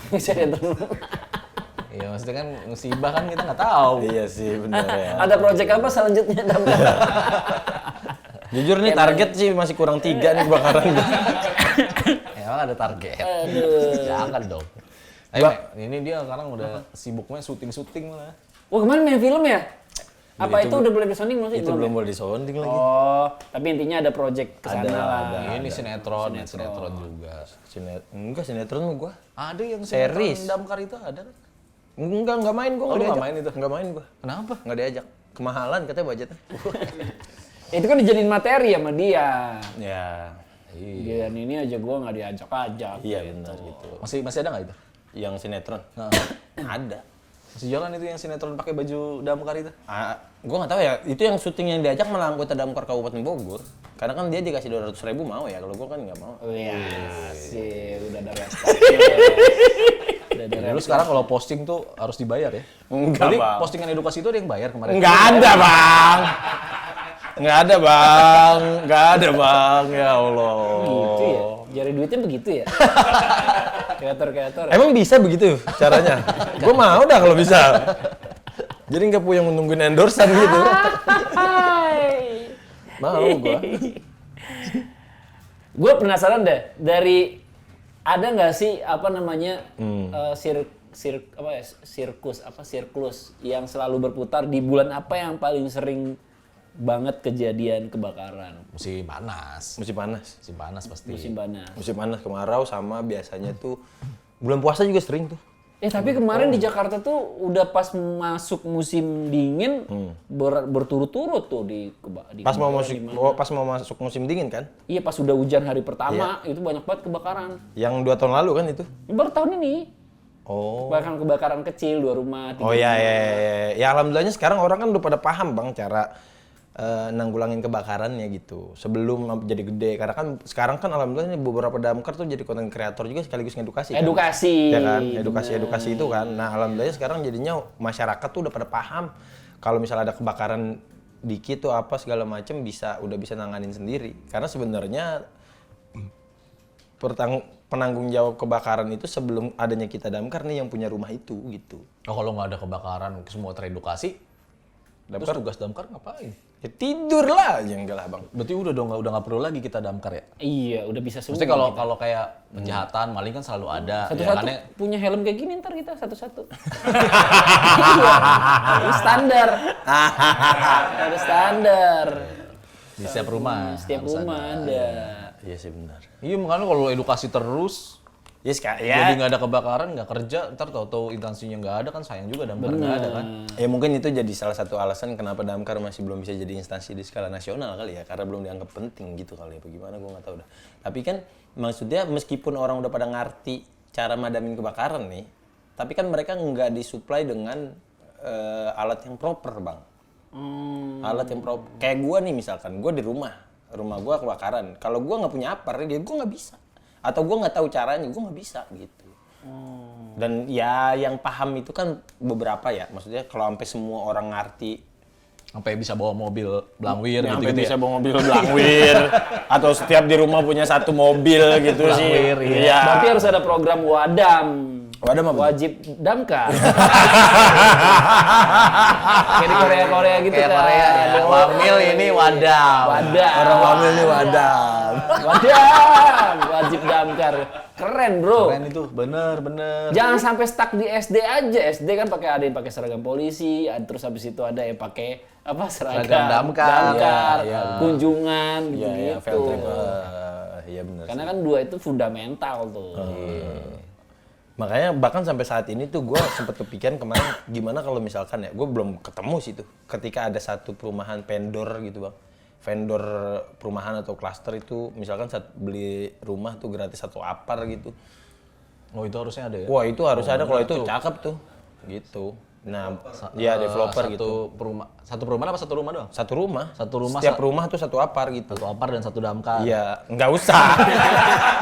Iya, maksudnya kan musibah kan kita nggak tahu. Iya sih benar ya. Ada proyek apa selanjutnya damkar? Jujur nih target sih masih kurang 3 nih kebakaran. Ya emang ada target. Jangan dong. Ini dia sekarang udah sibuknya syuting lah. Wah kemarin main film ya? Apa itu udah boleh disounding belum sih? Itu belum boleh disounding lagi. Oh, tapi intinya ada project kesana lah. Ini sinetron juga. Enggak sinetron mah gua. Ada yang Series. sinetron damkar itu ada kan? Enggak main gua. Oh, lu nggak diajak. main itu? Enggak main gua. Kenapa? Enggak diajak. Kemahalan katanya budgetnya. Itu kan dijadiin materi sama dia. Ya. Dan ini aja gua nggak diajak-ajak. Iya benar gitu. Masih ada nggak itu? Yang sinetron. Nah, Ada. masih jalan itu yang sinetron pakai baju damkar itu? Gua nggak tahu ya. Itu yang syuting yang diajak malah anggota Damkar Kabupaten Bogor. Karena kan dia dikasih 200.000 mau ya. Kalau gua kan nggak mau. Oh iya, sih udah ada Dulu sekarang kalau posting tuh harus dibayar ya? Enggak, Jadi Bang. postingan edukasi itu ada yang bayar kemarin? Enggak ada, Bang. Enggak ada, Bang. Enggak ada, Bang. Ya Allah. Gitu ya? Jari duitnya begitu ya? Kreator. Emang bisa begitu caranya? Gue mau dah kalau bisa. Jadi nggak punya nungguin endorsean gitu. Mau gue. Gue penasaran deh, ada nggak sih apa namanya siklus yang selalu berputar di bulan apa yang paling sering banget kejadian kebakaran? Musim panas. Musim panas. Musim panas pasti. Musim panas. Musim panas kemarau sama biasanya tuh bulan puasa juga sering tuh. Tapi kemarin di Jakarta tuh udah pas masuk musim dingin berturut-turut tuh di Pas mau masuk musim dingin kan? Iya pas udah hujan hari pertama itu banyak banget kebakaran. Yang 2 tahun lalu kan itu? Baru tahun ini. Oh. Bahkan kebakaran kecil 2 rumah. 3 Oh iya. Ya alhamdulillahnya sekarang orang kan udah pada paham Bang cara nanggulangin kebakarannya gitu. Sebelum jadi gede. Karena kan sekarang kan alhamdulillah ini beberapa damkar tuh jadi konten kreator juga sekaligus ngedukasi kan. Edukasi. Ya kan? Edukasi itu kan. Nah, alhamdulillah sekarang jadinya masyarakat tuh udah pada paham kalau misalnya ada kebakaran dikit tuh apa segala macam udah bisa nanganin sendiri. Karena sebenarnya penanggung jawab kebakaran itu sebelum adanya kita damkar nih yang punya rumah itu gitu. Oh, kalau nggak ada kebakaran semua teredukasi, terus tugas damkar ngapain? Ya tidur lah, ya enggak lah Bang. Berarti udah nggak perlu lagi kita damkar ya? Iya, udah bisa semua. Maksudnya kalau kayak penjahatan, maling kan selalu ada. Satu-satu makanya punya helm kayak gini ntar kita satu-satu. Iya. Standar. Ada standar. di setiap rumah. Setiap harus rumah ada. ada. Iya sih benar. Iya, makanya kalau edukasi terus, Yes, jadi nggak ada kebakaran, nggak kerja, ntar tahu-tahu instansinya nggak ada kan sayang juga damkar nggak ada kan. Ya mungkin itu jadi salah satu alasan kenapa Damkar masih belum bisa jadi instansi di skala nasional kali ya, karena belum dianggap penting gitu kali ya, bagaimana gue nggak tahu dah. Tapi kan maksudnya meskipun orang udah pada ngerti cara madamin kebakaran nih, tapi kan mereka nggak disuplai dengan alat yang proper, Bang. Alat yang proper. Kayak gua nih misalkan, gua di rumah gua kebakaran. Kalau gua nggak punya apar, ya gua nggak bisa. Atau gua nggak tahu caranya, gua nggak bisa gitu. Dan ya yang paham itu kan beberapa ya, maksudnya kalau sampai semua orang ngerti, Sampai bisa bawa mobil Blangwir sampai gitu-gitu bisa ya. bawa mobil Blangwir, atau setiap di rumah punya satu mobil gitu sih. Blangwir, iya. Iya. Berarti harus ada program Wadam. Wadam apa? Wajib damkar. Kayak di Korea gitu Kayak kan. Korea ya. Wamil ini Wadam. Wadam. Orang wamil nih Wadam. Wadam. Wajib damkar. Keren, bro. Keren itu, bener. Jangan sampai stuck di SD aja. SD kan ada yang pakai seragam polisi, terus habis itu ada yang pakai seragam Seragam damkar. Iya, iya. kunjungan Iya, iya, gitu. field trip. Iya benar. Karena kan dua itu fundamental tuh. Makanya bahkan sampai saat ini tuh gue sempet kepikiran kemarin gimana kalau misalkan ya, gue belum ketemu sih tuh ketika ada satu perumahan vendor gitu bang, vendor perumahan atau klaster itu misalkan saat beli rumah tuh gratis satu apar gitu. Oh itu harusnya ada ya? Wah itu harus ada, kalau itu cakep tuh gitu. Nah ya developer gitu. Satu perumahan apa satu rumah doang? Satu rumah. Satu rumah, Setiap rumah tuh satu apar gitu. Satu apar dan satu damkar. Iya, nggak usah.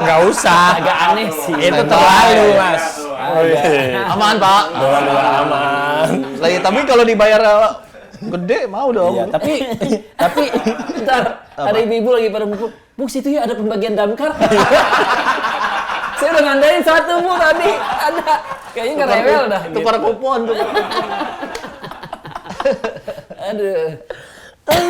Nggak usah. Agak aneh sih. Itu Standby. terlalu mas. Aman pak. Aman. Lagi tapi kalau dibayar gede mau dong. Iya, tapi Ntar ada ibu-ibu lagi pada ngumpul, Bu situ ya ada pembagian damkar. Saya udah ngandain satu Bu tadi, ada. Kayaknya nggak rewel dah. Tukar kupon tuh. Aduh.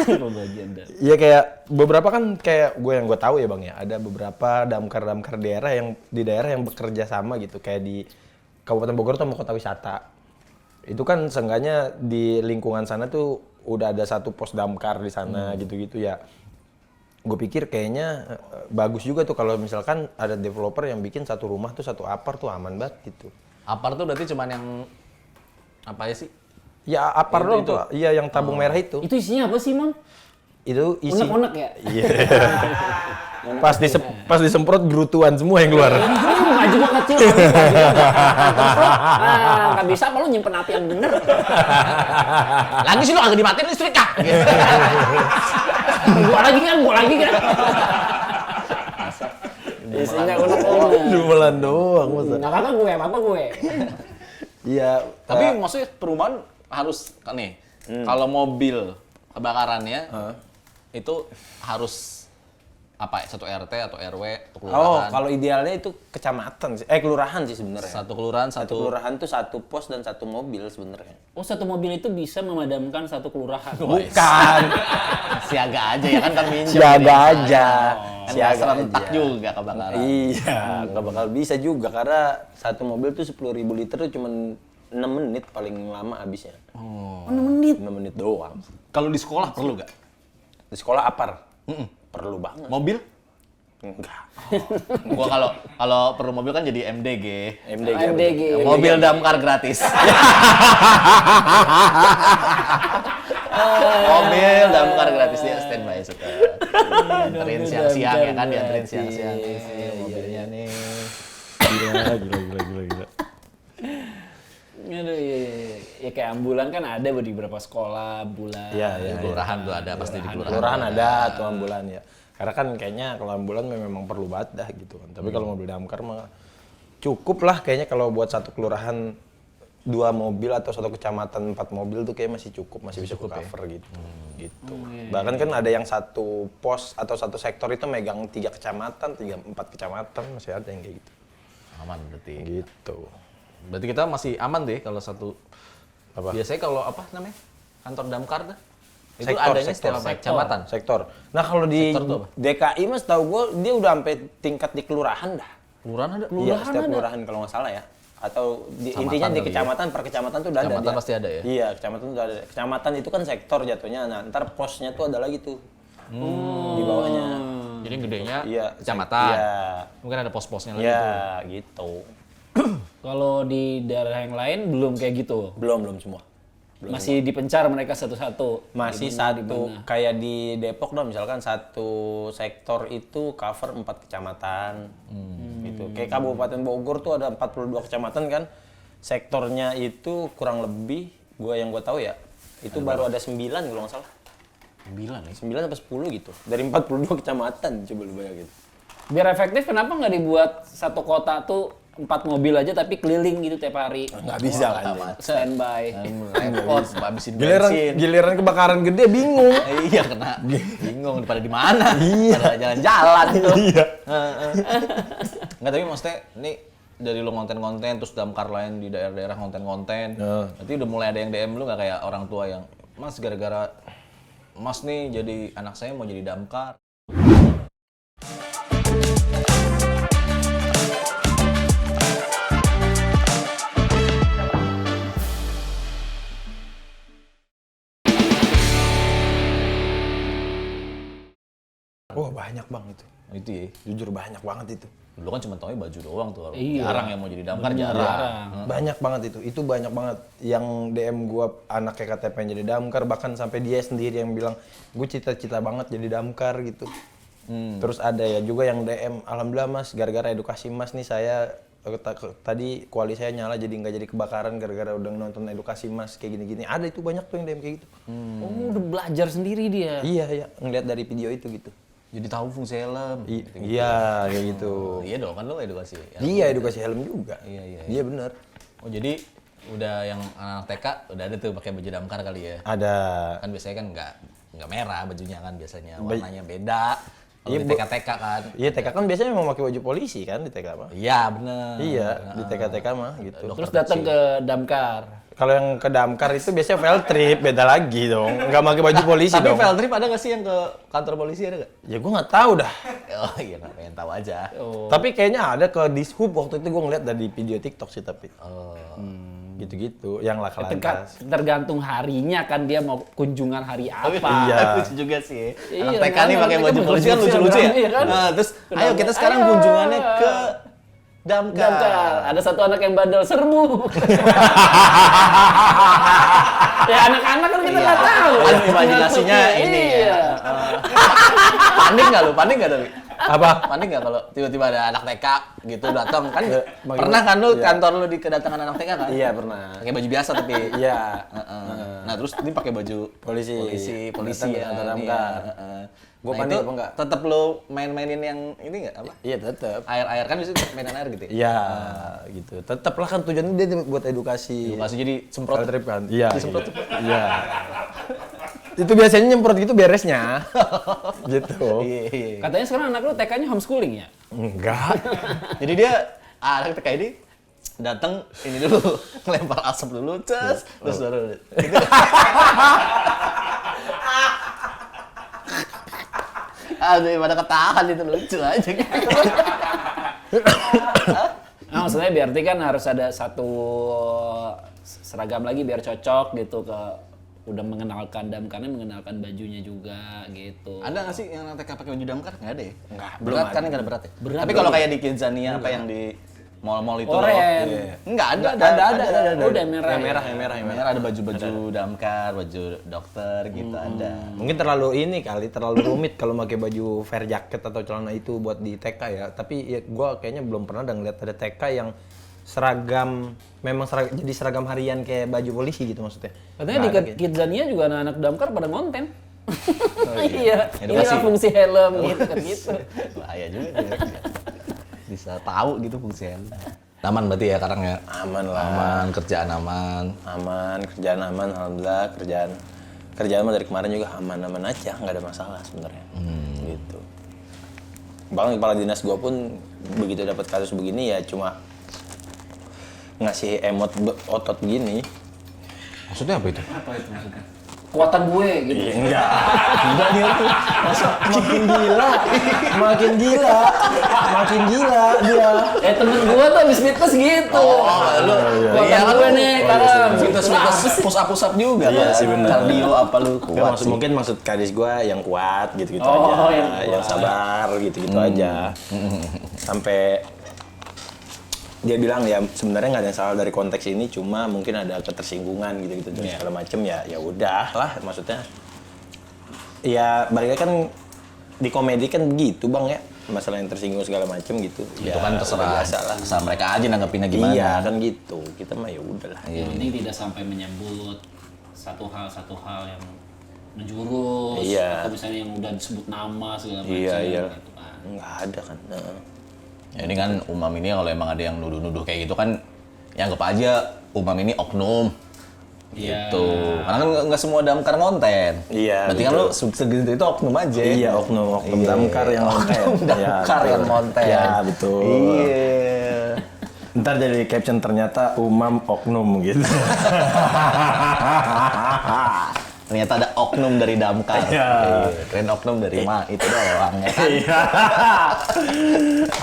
Pembagian damkar. Iya kayak beberapa kan kayak yang gue tahu ya bang ya, ada beberapa damkar daerah yang di daerah yang bekerja sama gitu, kayak di Kabupaten Bogor tuh sama kota wisata. Itu kan seenggaknya di lingkungan sana tuh udah ada satu pos damkar di sana gitu-gitu ya. Gue pikir kayaknya bagus juga tuh kalau misalkan ada developer yang bikin satu rumah tuh satu apar tuh aman banget gitu. Apar tuh berarti cuman yang apa ya sih? Ya apar doang tuh, iya yang tabung merah itu. Itu isinya apa sih, Mang? Itu isi. Unek-unek ya? Iya. Pas disemprot gerutuan semua yang keluar. Maju gua kecil. Nggak bisa apa lu nyimpen api yang bener. Lagi sih lu agak dimatiin listrik kah? Gitu. Gua lagi kan. Isinya unek-unek. Jualan doang masa. Nggak apa gue, apa gue? Iya. Tapi maksudnya perumahan harus kan nih, kalau mobil kebakarannya itu harus apa satu RT atau RW atau kelurahan? Oh, kalau idealnya itu kecamatan sih. Kelurahan sih sebenarnya. Satu kelurahan, Satu kelurahan tuh satu pos dan satu mobil sebenarnya. Oh, satu mobil itu bisa memadamkan satu kelurahan. Bukan. siaga aja ya kan minjem. Siaga aja. Kan Siaga serentak aja. juga kebakaran. Iya, nggak bakal bisa juga karena satu mobil tuh 10.000 liter tuh cuma 6 menit paling lama habisnya. Oh, 6 menit. 6 menit doang. Kalau di sekolah perlu nggak? Di sekolah apar? Perlu banget. Mobil? Enggak. Gua kalau perlu mobil kan jadi MDG. MDG. Mobil damkar gratis. Mobil damkar gratis dia standby suka. Dianterin siang-siang ya kan, dianterin siang-siang nih mobilnya nih. Gila. Aduh, iya. Ya kayak ambulan kan ada di beberapa sekolah, ambulan. Iya. Di kelurahan tuh ada pasti di kelurahan. Kelurahan ada tuh ambulan ya. Karena kan kayaknya kalau ambulan memang perlu banget dah gitu kan. Tapi kalau mobil damkar mah cukup lah kayaknya kalau buat satu kelurahan 2 mobil atau satu kecamatan 4 mobil tuh kayak masih cukup, masih bisa cover gitu. Gitu. Bahkan kan ada yang satu pos atau satu sektor itu megang 3 kecamatan, 4 kecamatan masih ada yang kayak gitu. Aman berarti. Gitu. Berarti kita masih aman deh kalau satu. Apa? Biasanya kalau apa namanya? Kantor damkar dah. Itu adanya setiap kecamatan. Sektor. Nah kalau di Sektor tuh apa? DKI mas tahu gue dia udah sampai tingkat di kelurahan dah. Kelurahan ada? Iya, setiap kelurahan kalau nggak salah ya. Atau intinya di kali kecamatan per kecamatan tuh udah ada. Kecamatan dia. pasti ada ya? Iya, kecamatan tuh udah ada. Kecamatan itu kan sektor jatuhnya. Nah, ntar posnya tuh ada lagi tuh. Di bawahnya. Jadi gedenya Iya, kecamatan. Iya. Mungkin ada pos-posnya lagi Iya, tuh. gitu. Kalau di daerah yang lain belum kayak gitu. Belum semua. Masih dipencar mereka satu-satu. Masih satu kayak di Depok dong, misalkan satu sektor itu cover 4 kecamatan. Gitu. Kayak Kabupaten Bogor tuh ada 42 kecamatan kan. sektornya itu kurang lebih yang gue tahu ya, itu baru ada 9 kalau nggak salah. 9 ya? 9 sampai 10 gitu. Dari 42 kecamatan, coba lu bayangin. Biar efektif, kenapa nggak dibuat satu kota tuh 4 mobil aja tapi keliling gitu tiap hari? Nggak bisa kan. Standby. Repot, habisin Giliran, bensin. giliran kebakaran gede bingung. Iya kena. Bingung pada di mana. Pada jalan-jalan tuh. Iya. Enggak, tapi maksudnya ini dari lu konten-konten terus damkar lain di daerah-daerah konten-konten. Nanti udah mulai ada yang DM lu nggak kayak orang tua yang, "Mas, gara-gara Mas nih jadi anak saya mau jadi damkar." Wah, banyak bang itu. Itu ya. Jujur banyak banget itu. Dulu kan cuma taunya baju doang tuh. Iya. Jarang yang mau jadi damkar, jarang. Banyak banget itu. Itu banyak banget yang DM gua anaknya katanya pengen jadi damkar, bahkan sampai dia sendiri yang bilang, "Gue cita-cita banget jadi damkar," gitu. Terus ada ya juga yang DM, "Alhamdulillah Mas, gara-gara edukasi Mas nih saya tadi kuali saya nyala jadi nggak jadi kebakaran gara-gara udah nonton edukasi Mas kayak gini-gini." Ada itu banyak tuh yang DM kayak gitu. Oh, udah belajar sendiri dia. Iya, iya, ngeliat dari video itu gitu. Jadi tahu fungsi helm. Iya, kayak gitu. Iya dong, kan lu edukasi. Ya. Iya, edukasi helm juga. Iya. Iya bener. Oh, jadi udah yang anak TK udah ada tuh pakai baju damkar kali ya. Ada. Kan biasanya kan nggak merah bajunya kan biasanya. Warnanya beda. Kalau Iya, di TK-TK kan. Iya, TK kan biasanya memang pakai baju polisi kan di TK mah. Iya, bener. Iya, di TK-TK mah gitu. Terus datang ke damkar. Kalau yang ke damkar itu biasanya field trip, beda lagi dong. Nggak pakai baju polisi Tapi dong. field trip ada nggak sih yang ke kantor polisi, ada nggak? Ya gue nggak tahu dah. Oh iya, nggak pengen tahu aja. Tapi kayaknya ada ke Dishub waktu itu gue ngeliat dari video TikTok sih tapi. Gitu-gitu, yang laka lantas. Tergantung harinya kan dia mau kunjungan hari apa. Iya. Lucu juga sih. Iya, Anak TK nih kan, pakai mereka baju polisi kan polisi lucu-lucu ya. iya kan? Nah, terus Kenapa? ayo kita sekarang Ayo. kunjungannya ke damkar. Damkar. Ada satu anak yang bandel, serbu. Ya anak-anak kan kita nggak tahu. Kan imajinasinya ini ya. Iya. Panik nggak lu? Panik nggak tapi? Apa? Panik nggak kalau tiba-tiba ada anak TK gitu datang kan? Iya, Pernah kan lu iya. kantor lu di kedatangan anak TK kan? Iya pernah. Pakai baju biasa tapi. Iya. Nah terus ini pakai baju Polisi. polisi Datang ke ya. kantor Iya. damkar. Gua Nah, panik itu apa enggak? tetap lu main-mainin yang ini nggak apa? Iya tetap. Air-air kan biasanya mainan air gitu ya? Iya, gitu. Tetap lah kan tujuannya dia buat edukasi. Edukasi jadi semprot. Field trip kan. Iya. Disemprot Iya. Iya. Itu biasanya nyemprot gitu beresnya. Gitu. Iya. Katanya sekarang anak lu TK-nya homeschooling ya? Enggak. Jadi dia anak TK ini datang ini dulu ngelempar asap dulu terus baru gitu. Daripada ketahan itu lucu aja. Nah, maksudnya berarti kan harus ada satu seragam lagi biar cocok gitu ke udah mengenalkan damkarnya, mengenalkan bajunya juga gitu. Ada nggak sih yang anak TK pakai baju damkar? Nggak ada ya? Nggak, Berat belum kan ada. nggak ada berat ya? Berat Tapi kalau kayak di Kidzania apa yang di mall-mall itu Oren. loh. Nggak ada. Udah merah. Yang merah, ya? yang merah, yang Yang merah ada baju-baju damkar, baju dokter gitu ada. Mungkin terlalu ini kali, terlalu rumit kalau pakai baju fair jacket atau celana itu buat di TK ya. Tapi ya gua kayaknya belum pernah ngeliat ada TK yang seragam, memang jadi seragam harian kayak baju polisi gitu maksudnya. Katanya di Nggak ada, Kidzania juga anak-anak damkar pada ngonten. Iya, Edukasi. inilah fungsi helm gitu kan gitu. Bahaya juga dia. Bisa tahu gitu fungsi helm. Aman berarti ya sekarang ya? Aman lah. Aman, kerjaan aman. Aman, kerjaan aman, alhamdulillah kerjaan mah dari kemarin juga aman-aman aja, nggak ada masalah sebenarnya. Gitu. Bahkan kepala dinas gua pun begitu dapat kasus begini ya cuma ngasih emot otot begini. Maksudnya apa itu? Kekuatan gue gitu. Enggak. Enggak dia tuh makin gila. Makin gila. Makin gila dia. Temen gue tuh habis fitness gitu. Lu Kekuatan gue nih, sekarang. Fitness push up juga Iya kan? sih, benar. Cardio apa lu kuat sih. Mungkin maksud kadis gua yang kuat gitu-gitu Oh, aja. yang Yang sabar gitu-gitu aja. Sampai dia bilang ya sebenarnya nggak ada yang salah dari konteks ini, cuma mungkin ada ketersinggungan gitu-gitu dan segala macem ya udah lah maksudnya. Ya balik lagi kan di komedi kan begitu bang ya. masalah yang tersinggung segala macem gitu. Itu kan terserah asal mereka aja nanggepinnya gimana. Iya kan gitu. Kita mah ya udahlah. Yang penting tidak sampai menyebut satu hal yang menjurus Iya. atau misalnya yang udah disebut nama segala macam Iya. gitu kan. Nggak ada kan. Nah. Ya ini kan Umam ini kalau emang ada yang nuduh-nuduh kayak gitu kan, ya anggap aja Umam ini oknum. Iya. Gitu. Karena kan nggak semua damkar ngonten. Iya, Berarti kan betul. lu segitu itu oknum aja. Iya, oknum damkar yang konten. Damkar yang konten. Ya, betul. Iya. Ntar jadi caption ternyata Umam oknum gitu. Ternyata ada oknum dari damkar. Iya. Keren oknum dari itu doang ya kan. Iya.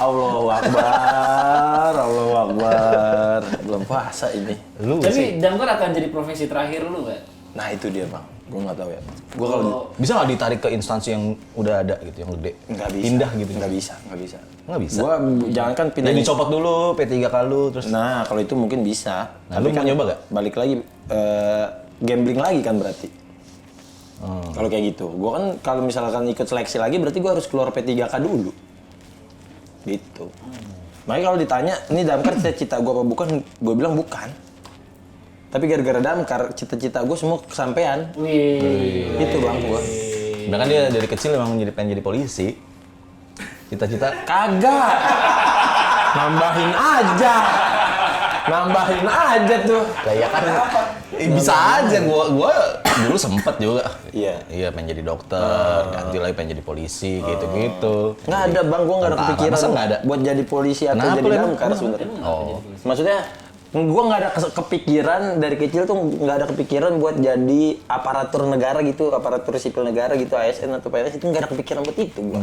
Allahu Akbar, Allahu Akbar. Belum puasa ini. Lu sih Tapi damkar akan jadi profesi terakhir lu nggak? Nah itu dia bang, gue nggak tahu ya. Gue kalau bisa nggak ditarik ke instansi yang udah ada gitu, yang gede? nggak bisa, Pindah gitu. nggak bisa. Nggak bisa. Gue jangankan pindah. Jadi dicopot dulu P3K lu terus. Nah kalau itu mungkin bisa. Nah, lu mau nyoba nggak? Balik lagi gambling lagi kan berarti. Kalau kayak gitu, gue kan kalau misalkan ikut seleksi lagi berarti gue harus keluar P3K dulu. Gitu. Makanya kalau ditanya, ini damkar cita-cita gue apa bukan? Gue bilang bukan. Tapi gara-gara damkar, cita-cita gue semua kesampean. Wih. Itu bang gue. Bahkan dia dari kecil emang pengen jadi polisi. Cita-cita Kagak. Nambahin aja tuh. lah ya kan bisa aja gua dulu sempet juga. Iya. Iya pengen jadi dokter, ganti lagi pengen jadi polisi gitu-gitu. Nggak ada bang, gue nggak ada Tentara, kepikiran masa nggak ada? buat jadi polisi atau Kenapa jadi lu emang? damkar sebenarnya. Oh. Maksudnya, gue nggak ada kepikiran dari kecil tuh nggak ada kepikiran buat jadi aparatur negara gitu, aparatur sipil negara gitu, ASN atau PNS itu nggak ada kepikiran buat itu gue.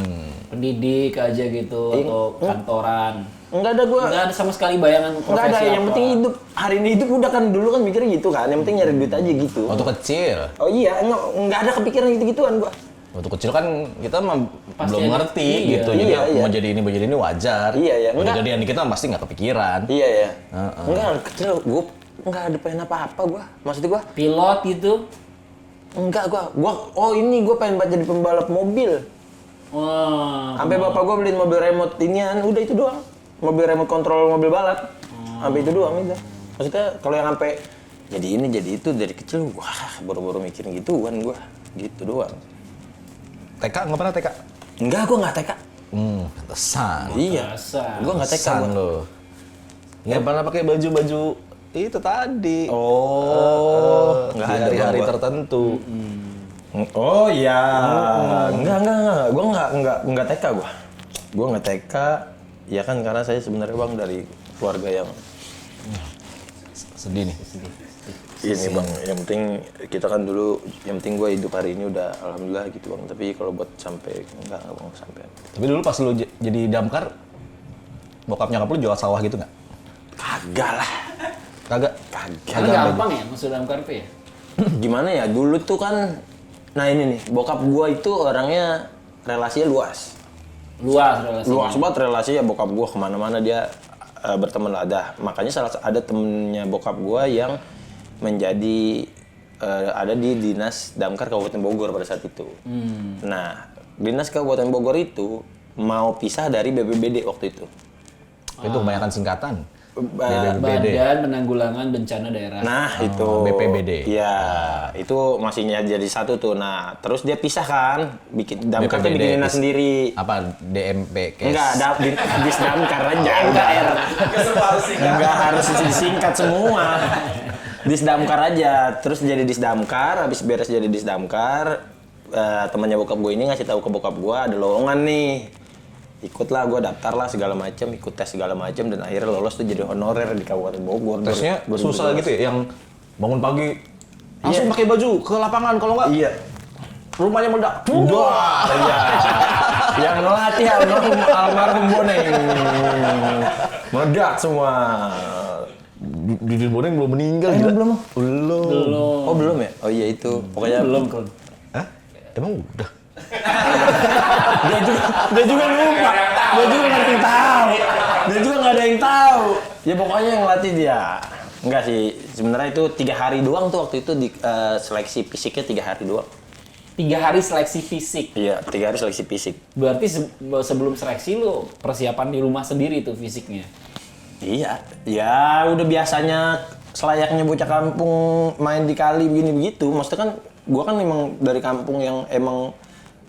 Pendidik aja gitu atau kantoran. Nggak ada gue. Nggak ada sama sekali bayangan profesi Nggak ada, yang apa. penting hidup. Hari ini hidup udah kan, dulu kan mikirnya gitu kan, yang penting nyari duit aja gitu. Waktu kecil. Oh iya, nggak ada kepikiran gitu-gituan gue. Waktu kecil kan kita mah Pasti belum ada. ngerti Iya. gitu. Jadi Iya, iya. mau jadi ini wajar. Iya, iya. Udah Enggak. jadian dikit mah pasti nggak kepikiran. Iya ya. Heeh. Enggak, kecil gue nggak ada pengen apa-apa gue. Maksud gue, Pilot gitu. enggak gue. Oh ini gue pengen banget jadi pembalap mobil. Wah. Sampai bapak gue beliin mobil remote inian, udah itu doang. Mobil remote kontrol mobil balap. Sampai itu doang itu. Maksudnya kalau yang sampai jadi ini jadi itu dari kecil, wah baru-baru mikirin gituan gue. Gitu doang. TK nggak pernah TK? Enggak, gue nggak TK. Pantesan. Iya. Biasa. Gue nggak TK. Pantesan Gua. lo. Nggak pernah pakai baju-baju itu tadi. Oh, Di nggak ada hari-hari gua. tertentu. Oh iya. Enggak. Gue nggak TK gue. Gue nggak TK. Ya kan karena saya sebenarnya bang dari keluarga yang Sedih nih. ini bang. Yang penting kita kan dulu, yang penting gue hidup hari ini udah alhamdulillah gitu bang. Tapi kalau buat sampai enggak bang sampai. Tapi dulu pas lu jadi damkar, bokap nyokap lu jual sawah gitu nggak? Kagak lah. Kagak. Karena gampang ya masuk dalam KRP ya. Gimana ya dulu tuh kan. Nah ini nih bokap gue itu orangnya relasinya luas. Luas relasinya. Luas banget relasinya bokap gue kemana-mana dia berteman lah. Makanya ada temennya bokap gue yang menjadi ada di Dinas Damkar Kabupaten Bogor pada saat itu. Nah, Dinas Kabupaten Bogor itu mau pisah dari BPBD waktu itu. Itu kebanyakan singkatan. Badan Penanggulangan Bencana Daerah. Nah, itu BPBD. Iya, itu masih jadi satu tuh. Nah, terus dia pisah kan, bikin damkarnya BPBD bikin dinas sendiri. Apa DMP kes? Enggak, dis damkar aja, enggak enggak harus disingkat semua. Disdamkar aja, terus jadi disdamkar, habis beres jadi disdamkar, temannya bokap gue ini ngasih tahu ke bokap gue ada lowongan nih. Ikutlah, gue daftar lah segala macam, ikut tes segala macam dan akhirnya lolos tuh jadi honorer di Kabupaten Bogor. Tesnya 2012. susah gitu ya, yang bangun pagi langsung pakai baju ke lapangan, kalau nggak Iya. rumahnya meledak. Wah, iya. Yang ngelatih almarhum Boneng. Meledak semua. Didi Boneng belum meninggal. Emang gila. belum? Belum. Oh belum ya? Oh iya itu. Pokoknya Belum kan. Hah? Emang udah? dia juga lupa. Dia juga nggak ada yang tahu. Dia juga nggak ada yang tahu. Ya pokoknya yang latih dia. Enggak sih. Sebenarnya itu 3 hari doang tuh waktu itu di seleksi fisiknya 3 hari doang. 3 hari seleksi fisik. Iya, 3 hari seleksi fisik. Berarti sebelum seleksi lu persiapan di rumah sendiri tuh fisiknya. Iya, ya udah biasanya selayaknya bocah kampung main di kali begini begitu. Maksudnya kan gua kan emang dari kampung yang emang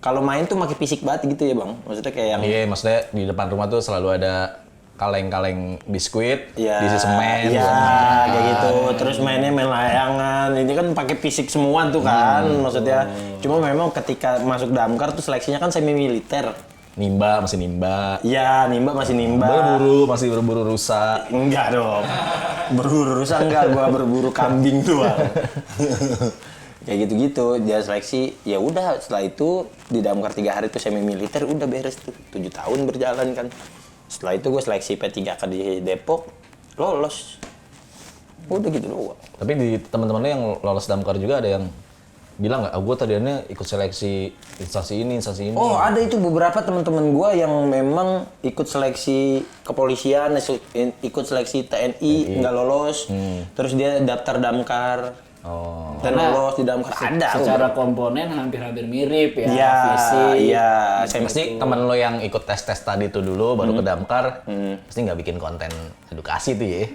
kalau main tuh pakai fisik banget gitu ya, Bang. Maksudnya kayak yang Iya, maksudnya di depan rumah tuh selalu ada kaleng-kaleng biskuit, ya, diisi semen, ya, sama kayak gitu. Terus mainnya main layangan. Ini kan pakai fisik semua tuh kan. Maksudnya cuma memang ketika masuk damkar tuh seleksinya kan semi militer. nimba, masih nimba. Iya, nimba masih nimba. Masih berburu rusa. Enggak dong. Berburu rusa enggak, gua berburu kambing doang. Kayak gitu-gitu, dia seleksi. Ya udah, setelah itu di damkar 3 hari itu semi militer udah beres tuh. 7 tahun berjalan kan. Setelah itu gue seleksi P3K di Depok, lolos. Udah gitu doang. Tapi di teman-temannya yang lolos damkar juga ada yang bilang nggak, gue tadinya ikut seleksi instansi ini. Oh, ada itu beberapa teman-teman gue yang memang ikut seleksi kepolisian, ikut seleksi TNI, nggak lolos. Terus dia daftar damkar. Oh. Dan lolos di damkar ada. Secara komponen hampir-hampir mirip ya. Iya, Fisik. iya. Saya pasti temen lo yang ikut tes tadi tuh dulu baru ke damkar, pasti nggak bikin konten edukasi tuh ya.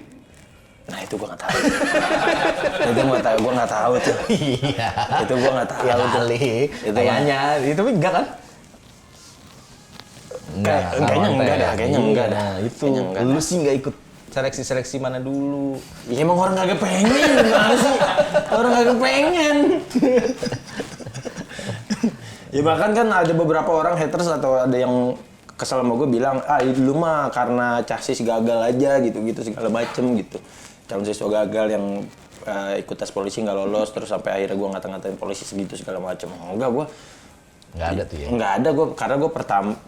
Nah itu gue nggak tahu. Gue nggak tahu tuh. Iya. Itu gue nggak tahu Ya tuh. kali. Itu Kayaknya, itu enggak kan? Kayaknya enggak dah, kayaknya enggak dah. Nah, itu. Kayaknya enggak Lu sih nggak ikut seleksi mana dulu? Ya emang orang kagak pengen, gimana sih? Orang kagak pengen. Ya bahkan kan ada beberapa orang haters atau ada yang kesel sama gue bilang, lu mah karena chassis gagal aja gitu-gitu segala macem gitu. Calon siswa gagal yang ikut tes polisi nggak lolos, terus sampai akhirnya gue ngata-ngatain polisi segitu segala macem. Enggak, gue Nggak ada tuh ya? nggak ada gue, karena gue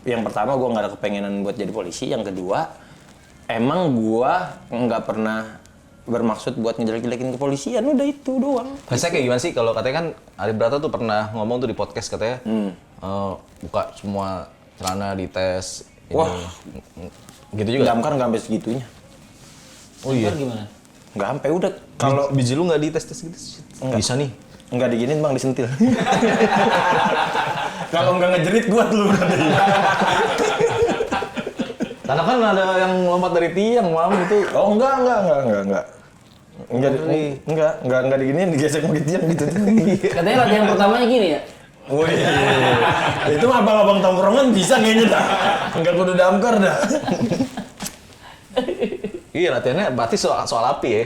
yang pertama gue nggak ada kepengenan buat jadi polisi, yang kedua emang gua nggak pernah bermaksud buat ngejelek-jelekin kepolisian, udah itu doang. Biasanya kayak gimana sih kalau katanya kan Arif Brata tuh pernah ngomong tuh di podcast katanya buka semua celana di tes. Wah. Gitu juga? Damkar nggak sampai segitunya. Oh iya? Gimana? Nggak sampai, udah. Kalau biji lu nggak di tes gitu? Bisa nih? nggak diginin Bang, disentil. Kalau nggak ngejerit gua tuh berarti. Karena kan ada yang lompat dari tiang, Mam, itu. Oh enggak. Enggak diginin, digesek sama tiang gitu. Katanya latihan pertamanya gini ya? Wih, itu mah abang-abang tongkrongan bisa kayaknya dah. Enggak kudu damkar dah. Iya, latihannya berarti soal api ya.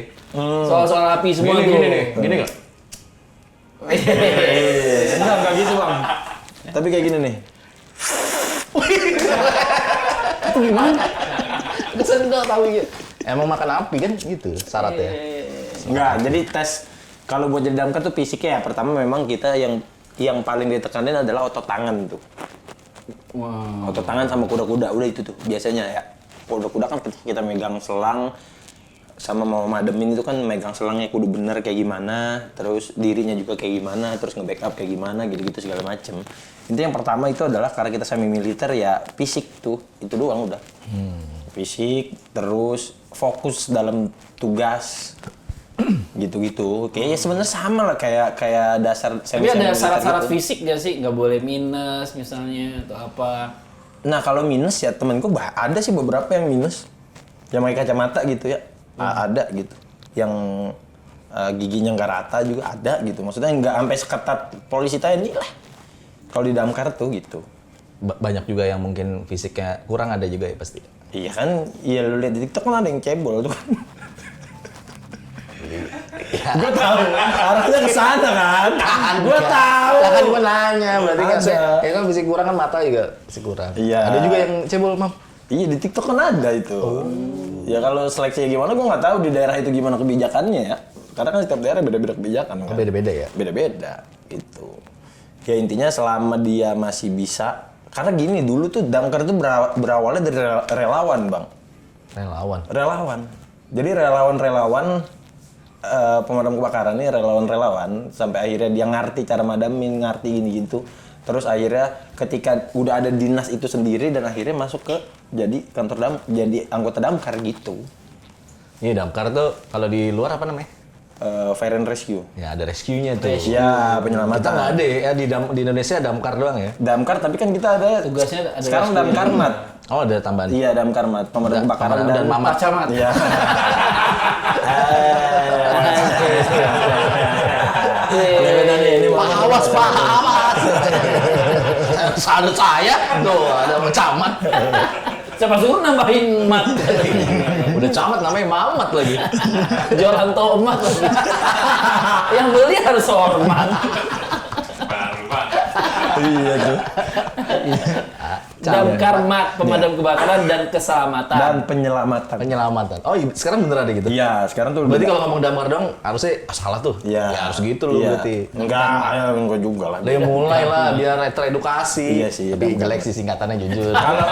Soal-soal api semua tuh. Gini nggak? Enggak gitu Bang. Tapi kayak gini nih. Itu gimana? Kesan nggak tahu ya. Emang makan api kan gitu syaratnya. Enggak, jadi tes kalau buat jadi damkar tuh fisiknya ya. Pertama memang kita yang paling ditekanin adalah otot tangan tuh. Wow. Otot tangan sama kuda-kuda, udah itu tuh biasanya ya. Kuda-kuda kan ketika kita megang selang sama mau mademin itu kan megang selangnya kudu bener kayak gimana, terus dirinya juga kayak gimana, terus nge-backup kayak gimana, gitu-gitu segala macem. Itu yang pertama itu adalah karena kita semi militer ya fisik tuh, itu doang udah. Fisik, terus fokus dalam tugas, gitu-gitu. Kayaknya sebenarnya sama lah kayak dasar Tapi ada semi-militer syarat-syarat gitu. fisik nggak sih? Nggak boleh minus misalnya atau apa? Nah kalau minus ya temenku ada sih beberapa yang minus, yang pakai kacamata gitu ya, ada gitu. Yang giginya nggak rata juga ada gitu. Maksudnya nggak sampai seketat polisi TNI lah. Kalau di damkar tuh gitu. Banyak juga yang mungkin fisiknya kurang ada juga ya pasti. Iya kan, iya lu lihat di TikTok kan ada yang cebol tuh kan. Gue tahu arahnya ke sana kan. Gue tahu. Lah kan gua nanya, berarti kan Ada. ya kan fisik kurang kan mata juga fisik kurang. Iya. Ada juga yang cebol, Mam. Iya di TikTok kan ada itu. Ya kalau seleksinya gimana gue nggak tahu di daerah itu gimana kebijakannya ya. Karena kan setiap daerah beda-beda kebijakan kan. Beda-beda ya. Beda-beda gitu. Ya intinya selama dia masih bisa, karena gini dulu tuh damkar itu berawalnya dari relawan Bang. Relawan. Jadi relawan-relawan pemadam kebakaran ini relawan-relawan sampai akhirnya dia ngerti cara madamin, ngerti gini gitu. Terus akhirnya ketika udah ada dinas itu sendiri dan akhirnya masuk ke jadi jadi anggota damkar gitu. Iya, damkar tuh kalau di luar apa namanya? Fire and Rescue. Ya ada rescue-nya tuh. Ya, penyelamatan. Kita nggak ada ya di Indonesia damkar doang ya. Damkar, tapi kan kita ada Tugasnya ada sekarang rescue. Damkarmat. Oh ada tambahan. Iya, Damkarmat, pemadam kebakaran dan mamat. Camat. Iya. Pak Awas, Pak Awas. Ada saya, tuh ada camat. Siapa suruh nambahin mat? Udah camat namanya Mamat lagi. Jualan tomat lagi. Yang beli harus hormat. Iya tuh. Damkar mat, pemadam kebakaran dan keselamatan. Dan penyelamatan. Penyelamatan. Oh sekarang bener ada gitu? Iya, sekarang tuh Berarti kalau ngomong damkar dong harusnya salah tuh. Iya. Ya harus gitu loh berarti. Enggak juga lah. Udah mulai lah biar teredukasi. Iya sih, Tapi damkar. jelek sih singkatannya jujur. Kalau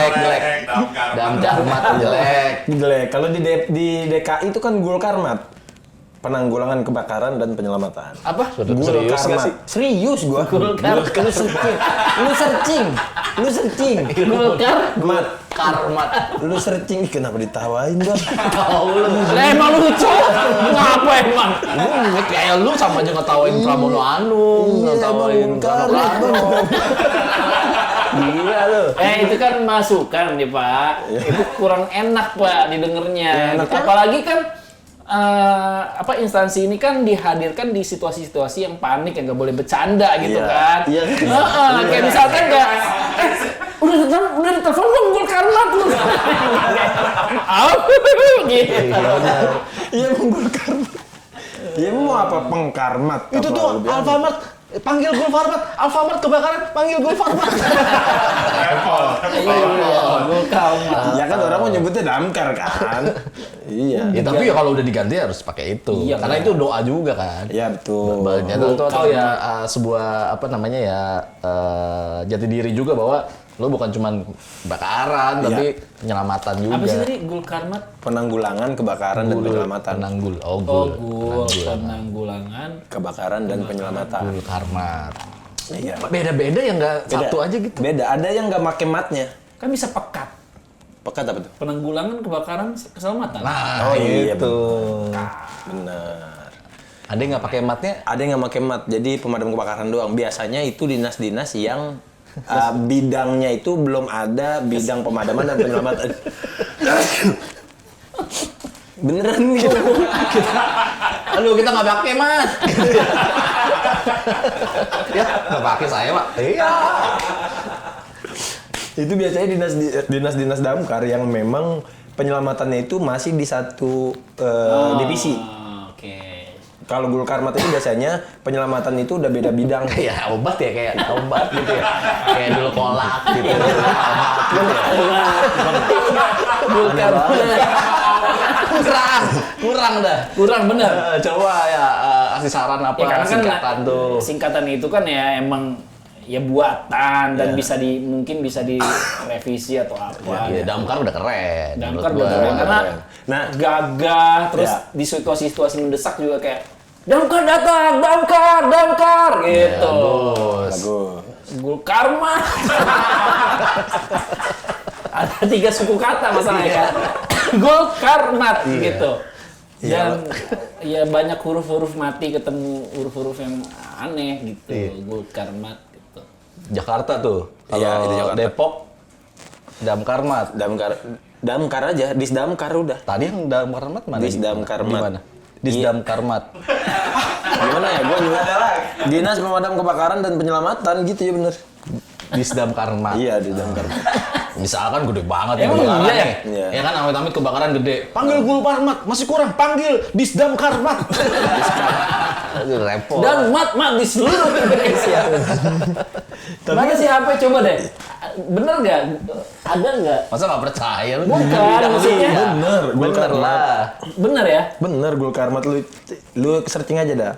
Jelek. Damkar mat jelek. jelek. Kalau di DKI itu kan Gulkarmat. Penanggulangan kebakaran dan penyelamatan. Apa? Serius nggak sih? Serius gua. Gulkar. Lu searching. Gulkar. Mat. Karmat. Lu searching. Ih, kenapa ditawain gua? Lah emang lucu. Ngapa emang? Kayak lu sama aja ngetawain Pramono Anung, ngetawain Karno. Gila lu. Itu kan masukan nih Pak. Itu kurang enak Pak didengernya. Enak kan? Apalagi kan instansi ini kan dihadirkan di situasi-situasi yang panik yang nggak boleh bercanda gitu Iya. kan. Iya. Kayak misalkan nggak, udah ditelepon dong Gulkarmat lu. Gitu. Iya, Gulkarmat. Iya, mau apa pengkarmat? Itu apa tuh lebih aneh? Alfamart panggil Gulfarmat, Alfamart kebakaran panggil Gulfarmat. Gulkarmat. Ya kan orang mau nyebutnya damkar kan. Iya. Ya tapi ya kalau udah diganti harus pakai itu. Iya, Karena kan. itu doa juga kan. Iya betul. Banyak atau ya sebuah apa namanya ya jati diri juga bahwa lo bukan cuma bakaran tapi penyelamatan juga. Apa sih tadi Gulkarmat? Penanggulangan kebakaran dan penyelamatan. Penanggul. Oh, penanggulangan. Kebakaran dan penyelamatan. Gulkarmat. Iya. Beda-beda ya nggak satu aja gitu. Beda. Ada yang nggak make matnya. Kan bisa pekat. Pekat apa tuh? Penanggulangan kebakaran keselamatan. Nah, iya, itu. Benar. Ada yang nggak pakai matnya? Ada yang nggak pakai mat, jadi pemadam kebakaran doang. Biasanya itu dinas-dinas yang bidangnya itu belum ada bidang pemadaman dan penyelamatan. Beneran nih. Aduh, kita nggak pakai mat. Ya, nggak pakai saya pak. Iya. Itu biasanya dinas-dinas damkar yang memang penyelamatannya itu masih di satu divisi. Oke. Kalau Gulkarmat itu biasanya penyelamatan itu udah beda bidang. Ya obat ya kayak obat gitu ya. Kayak dulu kolak gitu. Kurang dah. Kurang bener. Coba ya kasih saran apa Ya karena kan singkatan tuh. singkatan itu kan ya emang ya buatan dan mungkin bisa direvisi atau apa. Ya damkar udah keren. Damkar menurut udah gua. keren karena Nah, gagah terus Ya. di situasi-situasi mendesak juga kayak damkar datang, damkar gitu. Bagus. bagus. Gulkarmat. Ada 3 suku kata masalahnya kan. Gulkarmat gitu. Dan ya banyak huruf-huruf mati ketemu huruf-huruf yang aneh gitu. Gulkarmat gitu. Jakarta tuh. Kalau Iya, itu Jakarta. Depok Damkarmat. Damkar aja, Disdamkar udah. Tadi yang Damkarmat mana? Disdamkarmat. Di mana? Disdamkarmat. Gimana ya? Gua juga Dinas Pemadam Kebakaran dan Penyelamatan gitu ya bener. Disdamkarmat. Iya, Disdamkar. Misalkan gede banget Emang kebakaran iya ya? nih. Iya. Ya kan amit-amit kebakaran gede. Panggil Gulkarmat, masih kurang. Panggil Disdamkarmat. Aduh, repot. Dan mat di seluruh Indonesia. Mana sih HP coba deh? Bener nggak? Ada nggak? Masa nggak percaya lu? Bukan, maksudnya. Bener, Bener Gulkarmat. lah. Bener ya? Bener, Gulkarmat lu searching aja dah.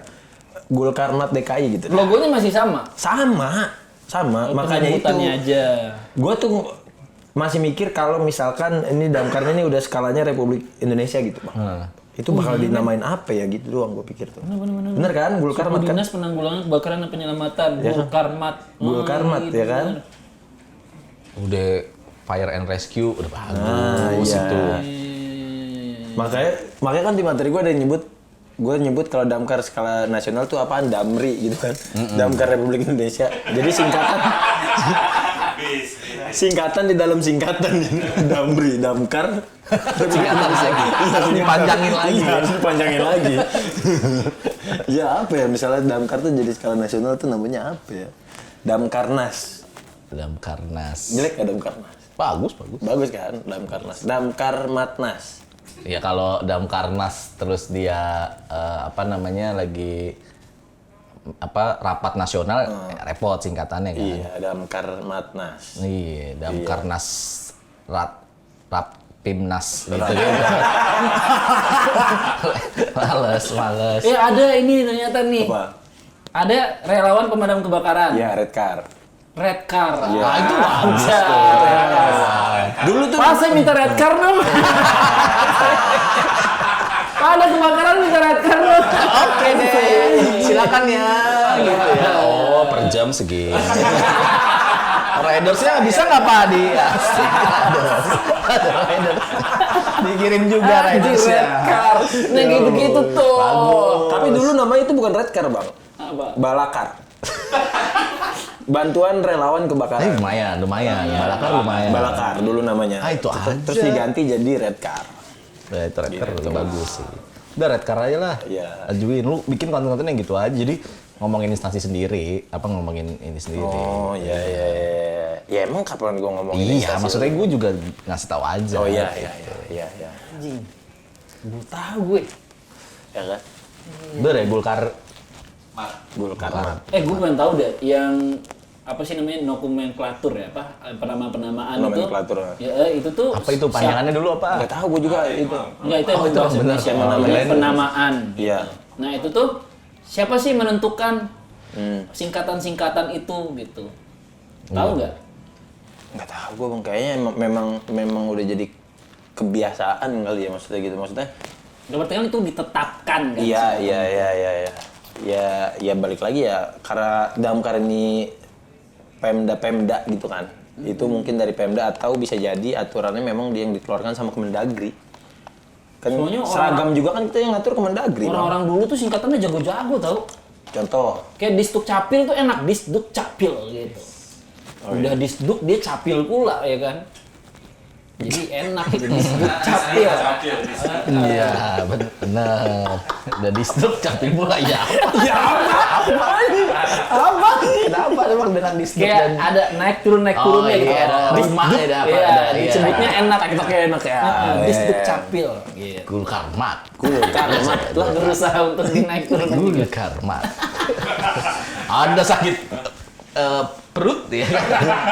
Gulkarmat DKI gitu. Logonya masih sama. Sama. Makanya itu. Penyebutannya aja. Gue tuh masih mikir kalau misalkan ini damkarnya ini udah skalanya Republik Indonesia gitu, Bang. Itu bakal dinamain apa ya gitu doang gue pikir tuh. Bener kan? Gulkarmat kan? Dinas Penanggulangan Kebakaran dan Penyelamatan. Gulkarmat. Gulkarmat ya kan? Udah fire and rescue udah bagus iya. itu. Makanya kan di materi gue ada yang nyebut kalau damkar skala nasional tuh apaan? Damri gitu kan. Damkar Republik Indonesia. Jadi singkatan di dalam singkatan. Damri, damkar. Singkatan lagi. Harus dipanjangin lagi. Harus dipanjangin lagi. Ya apa ya? Misalnya damkar tuh jadi skala nasional tuh namanya apa ya? Damkarnas. Damkarnas. Jelek nggak Damkarnas? Bagus. Bagus kan? Damkarnas. Damkarmatnas. Ya kalau Damkarnas terus dia lagi rapat nasional repot singkatannya kan. Iya, Damkarmatnas. Iya, Damkarnas Rapimnas gitu ya. Males. Ya ada ini ternyata nih. Apa? Ada relawan pemadam kebakaran. Ya, Red Car. Red Car. Ya. Ah, itu wajar. Dulu tuh Pak, saya minta Red Car dong. Pak, ada kebakaran minta Red Car dong. Oke deh, silakan ya. Gitu ya. Oh, per jam segini. Ridersnya bisa nggak Pak di? Riders. Dikirim juga ridersnya. Red Car. Nah gitu-gitu tuh. Tapi dulu namanya itu bukan Red Car, Bang. Apa? Balakar. Bantuan relawan kebakaran. Lumayan. Balakar lumayan. Balakar dulu namanya. Ah, itu aja. Terus diganti jadi Red Car. Red Car lebih bagus sih. Udah Red Car aja lah. Iya. Ajuin lu bikin konten-konten yang gitu aja. Jadi ngomongin instansi sendiri, ngomongin ini sendiri. Oh iya. Ya emang kapan gua ngomongin Iya, instansi maksudnya lu? gue juga ngasih tahu aja. Oh iya. Anjing. Belum tahu gue. Ya kan? Udah deh, Gulkar. Gue pengen tahu deh yang apa sih namanya nomenklatur ya, apa penamaan itu. Nomenklatur. Ya, itu tuh Apa itu panjangannya dulu apa? Enggak tahu gua juga itu. Enggak, itu yang itu bahasa bener. Indonesia Oh, namanya lain. penamaan. Iya. Nah, itu tuh siapa sih menentukan singkatan-singkatan itu gitu? Tahu nggak? Enggak tahu gua Bang, kayaknya memang udah jadi kebiasaan kali ya maksudnya gitu. Maksudnya Berarti kan itu ditetapkan kan? iya. Ya balik lagi ya karena damkar ini Pemda gitu kan. Itu mungkin dari Pemda atau bisa jadi aturannya memang dia yang dikeluarkan sama Kemendagri. Kan Soalnya seragam juga kan kita yang ngatur Kemendagri. Bang. Orang-orang dulu tuh singkatannya jago-jago tau. Contoh, Kayak Disduk Capil tuh enak, Disduk Capil gitu. Udah Disduk dia Capil pula ya kan. Jadi enak gitu Disduk Capil. Iya, benar. Udah Disduk capek pula ya. Ya apa? Kenapa emang dengan Disduk Kayak ada naik turunnya gitu. Ada rumah ada apa? Iya, Ada, disebutnya enak. kayak enak ya. Disduk Capil gitu. Gulkarmat. Karmat Lah berusaha untuk dinaik turun juga. Gulkarmat. Ada sakit perut ya,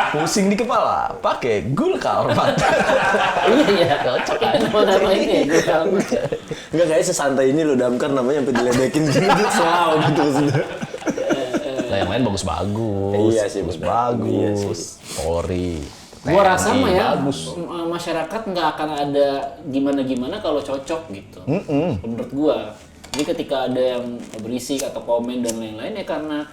pusing di kepala, pakai Gulkarmat. Iya, cocok kan nama ini ya. Enggak kayak sesantai ini loh damkar namanya sampai diledekin gitu selalu gitu maksudnya. Nah, yang lain bagus-bagus. Iya sih, benar. Iya Bagus. Polri. Gua rasa mah ya bagus. masyarakat nggak akan ada gimana-gimana kalau cocok gitu. Menurut gua. Jadi ketika ada yang berisik atau komen dan lain-lain ya karena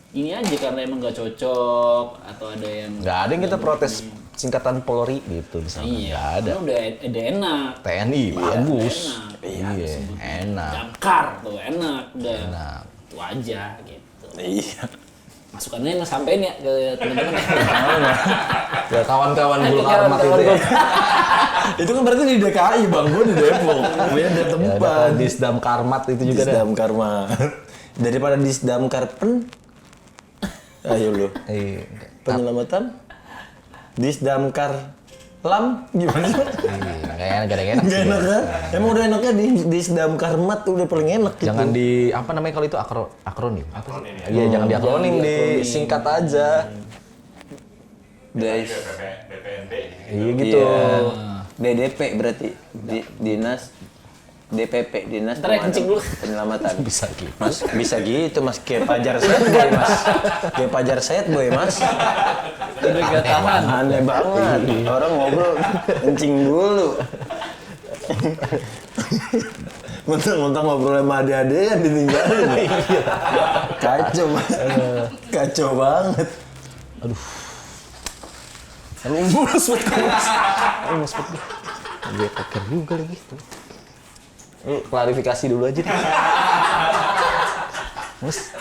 ini aja karena emang nggak cocok atau ada yang Nggak ada yang kita protes singkatan Polri gitu misalnya. iya, Nggak ada. karena udah enak. TNI bagus. enak. Iya, enak. Damkar tuh enak, udah Enak. itu aja gitu. Iya. Masukannya yang sampein ya ke teman-teman. Ya kawan-kawan Gulkarmat itu ya. Itu kan berarti di DKI Bang, gua di Depok. Beda Ya, tempat. ada Disdam Karmat itu juga dah. Disdam Karma. Daripada Disdam Karpen. Ayo lu. Iya. Penyelamatan Disdam Lam gimana sih? Kayaknya gak ada yang enak sih. Gak enak kan? Emang udah enaknya di Disdam Karmat udah paling enak gitu. Jangan di apa namanya kalau itu akronim. Apa sih? Iya, jangan di akronim, disingkat aja. Des. Iya gitu. DDP berarti Dinas DPP Dinas Ntar ya, kencing dulu. Penyelamatan. Bisa gitu. Mas bisa gitu Mas kayak pajar set boy Mas. Kayak pajar set boy Mas. Udah gak tahan. Aneh banget. Orang ngobrol kencing dulu. Mentang-mentang ngobrol sama adik-adik yang ditinggalin. Kacau Mas. Kacau banget. Lu mulus banget. Mulus banget. Dia poker juga lagi. Lu klarifikasi dulu aja deh. Mas,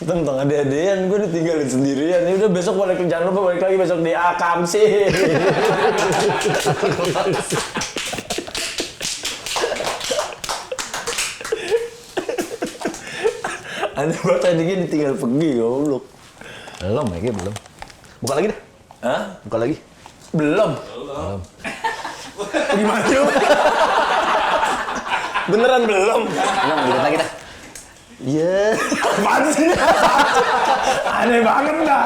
Tentang ade-adean gue ditinggalin sendirian. Ya udah besok balik, jangan lupa balik lagi besok di Akam sih. Aneh banget tadi gini tinggal pergi goblok. belum lagi belum. Buka lagi dah. Hah? Buka lagi. Belum. Gimana coba? Beneran belum? Belum, dikit lagi dah. Iya. Apaan sih? Aneh banget dah.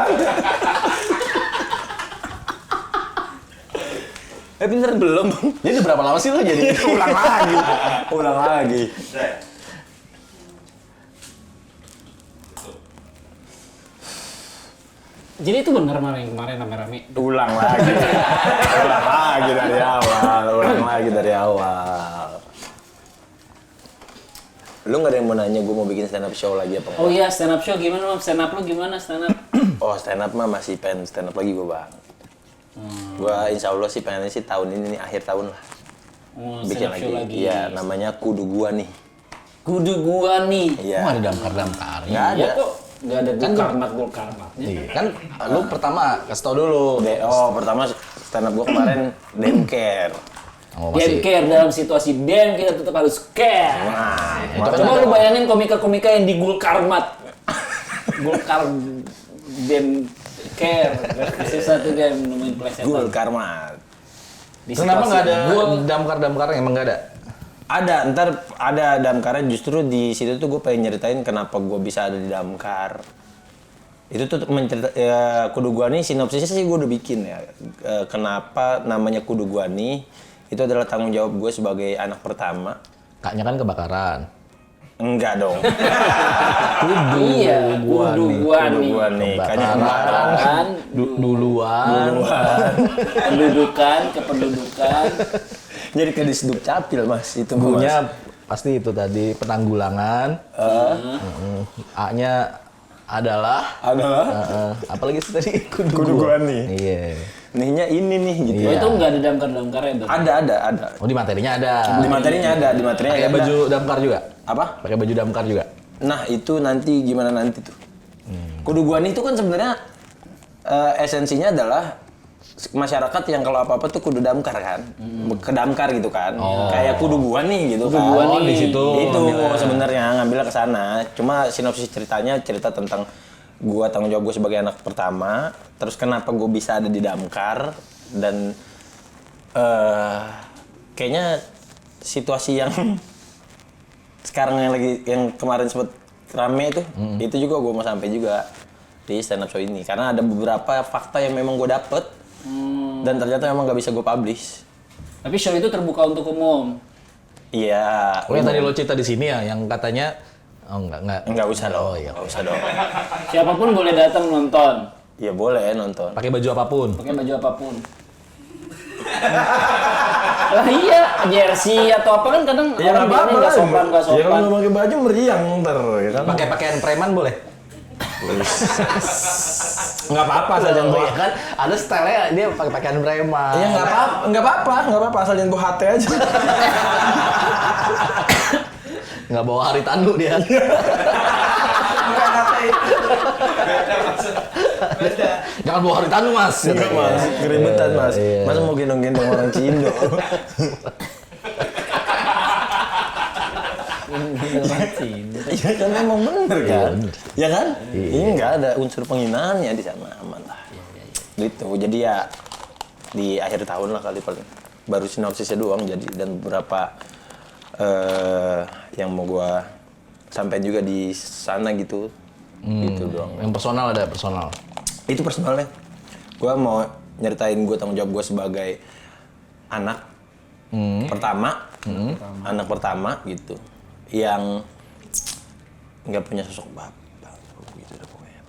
Beneran belum? Ini udah berapa lama sih lu jadi? Ulang lagi. Ulang lagi. Jadi itu benar malah yang kemarin rame-rame. Ulang lagi. Ulang lagi dari awal. Ulang lagi dari awal. Lu nggak ada yang mau nanya gue mau bikin stand up show lagi apa? Oh iya, stand up show gimana, Mam? Stand up lu gimana stand up? Oh stand up mah masih pengen stand up lagi gue bang. Gua insya Allah sih pengennya sih tahun ini nih, akhir tahun lah. Oh, Bikin stand up show lagi. Iya, namanya Kudu Gua nih. Kudu gua nih. Iya. Kok ada damkar-damkarnya? Nggak ada. Ya kok nggak ada gulkarmat-gulkarmatnya. Iya, kan lu pertama kasih tau dulu. Pertama stand up gua kemarin Demcare. Oh, Dan care dalam situasi dan kita tetap harus care. Nah, Coba lu bayangin komika-komika yang di gulkarmat. Gulkar dan care. Susah tuh dia nemuin plesetan. Gul Karmat. Di Kenapa situasi nggak ada gul. damkar-damkarnya? Emang nggak ada? Ada, ntar ada damkarnya justru di situ tuh gue pengen nyeritain kenapa gue bisa ada di damkar. Itu tuh Kudu Gua nih sinopsisnya sih gue udah bikin ya. Kenapa namanya Kudu Gua nih? Itu adalah tanggung jawab gue sebagai anak pertama. Kaknya kan kebakaran. Enggak dong. Iya, kudu gua Kudu nih. Gua nih. Kayaknya kebakaran. Kan Duluan. pendudukan, kependudukan. Jadi ke Disduk Capil mas, itu Mas. Punya pasti itu tadi penanggulangan. A-nya adalah. Apalagi itu tadi Kudu Gua nih. Iya. Nihnya ini nih gitu. Oh, itu nggak ada damkar-damkarnya tuh. Ada. Oh di materinya ada. Di materinya ada. Pakai ada. baju damkar juga. Apa? Pakai baju damkar juga. Nah itu nanti gimana nanti tuh. Kudu Gua nih itu kan sebenarnya esensinya adalah masyarakat yang kalau apa-apa tuh kudu damkar kan, ke damkar gitu kan, kayak Kudu Gua nih gitu kan. Gua nih. Di situ. Itu sebenarnya ngambilnya ke sana. Cuma sinopsis ceritanya cerita tentang gua tanggung jawab gue sebagai anak pertama, terus kenapa gue bisa ada di damkar dan kayaknya situasi yang sekarang yang kemarin sempat rame itu juga gue mau sampai juga di stand up show ini karena ada beberapa fakta yang memang gue dapet dan ternyata memang nggak bisa gue publish. Tapi show itu terbuka untuk umum. Iya. Oh yang tadi lo cerita di sini ya, yang katanya Nggak usah dong. Oh iya. Nggak usah dong. Siapapun boleh datang nonton, Ya boleh nonton. Pakai baju apapun. pakai baju apapun. Lah iya, jersey atau apa kan kadang orang bilangnya nggak sopan, nggak Ya kalau sopan. nggak pakai baju meriang ntar, ya kan? Pakai pakaian preman boleh? Nggak apa-apa asal jangan Oh bawa. iya kan, ada style-nya dia pakai pakaian preman. Ya nggak apa-apa asal jangan bawa HT aja. Nggak bawa Haritanu dia. Jangan bawa Haritanu mas. Enggak mas, keribetan mas. Iya. Masa mau gendong-gendong orang Cindo? Iya kan memang bener kan? Ya kan? Ini nggak ada unsur penghinaannya di sana, aman lah. Gitu, jadi ya di akhir tahun lah kali paling. Baru sinopsisnya doang jadi dan beberapa yang mau gua sampein juga di sana gitu. Gitu doang. Yang personal ada personal. Itu personalnya. Gue mau nyeritain gue tanggung jawab gue sebagai anak pertama, anak pertama gitu, yang nggak punya sosok bapak, gitu dah pokoknya.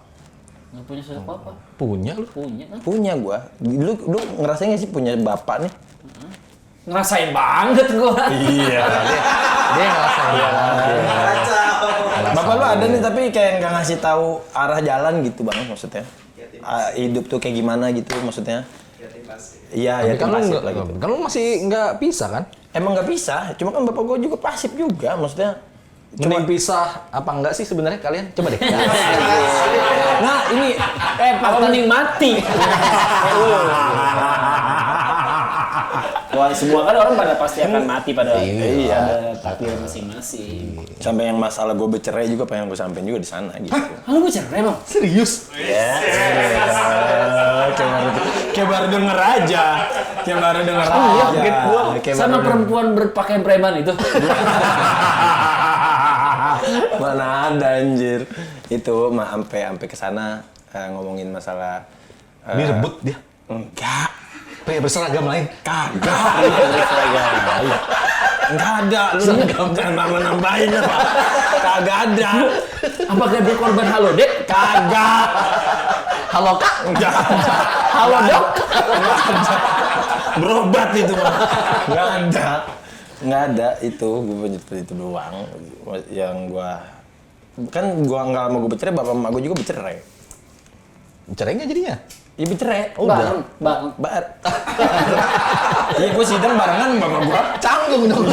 Nggak punya sosok apa? Punya lu? Punya kan? Punya gue. Lu ngerasain nggak sih punya bapak nih? Ngerasain banget gua. Iya. Dia ngerasain. Bapak lu ada nih tapi kayak nggak ngasih tahu arah jalan gitu bang maksudnya. Hidup tuh kayak gimana gitu maksudnya. Iya, ya Tapi kan lu pasif nggak, lah gitu. kan lu masih nggak pisah kan? Emang nggak bisa, cuma kan bapak gue juga pasif juga, maksudnya. Mending pisah apa enggak sih sebenarnya kalian? Coba deh. Nah ini, Apa mending mati? Wah, semua kan orang pada pasti akan mati pada takdir masing-masing. sampai yang masalah gue bercerai juga pengen gue sampein juga di sana gitu. Halo, gue cerai bang. Serius? Ya, kayak baru denger aja. Kayak baru denger aja. Kaget gua Kayak sama baru perempuan berpakaian preman itu. Mana ada anjir. Itu mah sampai ke sana ngomongin masalah Direbut dia. enggak. Kayak berseragam lain. Kagak. Enggak ada. Lu jangan nambah-nambahin apa. Kagak ada. Apakah dia korban halo dek? Kagak. Halo kak. Enggak. Halo dok? Berobat itu mah. Enggak ada. Nggak ada, itu gue punya itu doang yang gua nggak mau gue bercerai, bapak emak gue juga bercerai. Cerai nggak jadinya? Iya bercerai. Bang. Iya gue sidang barengan bapak gue. Canggung dong.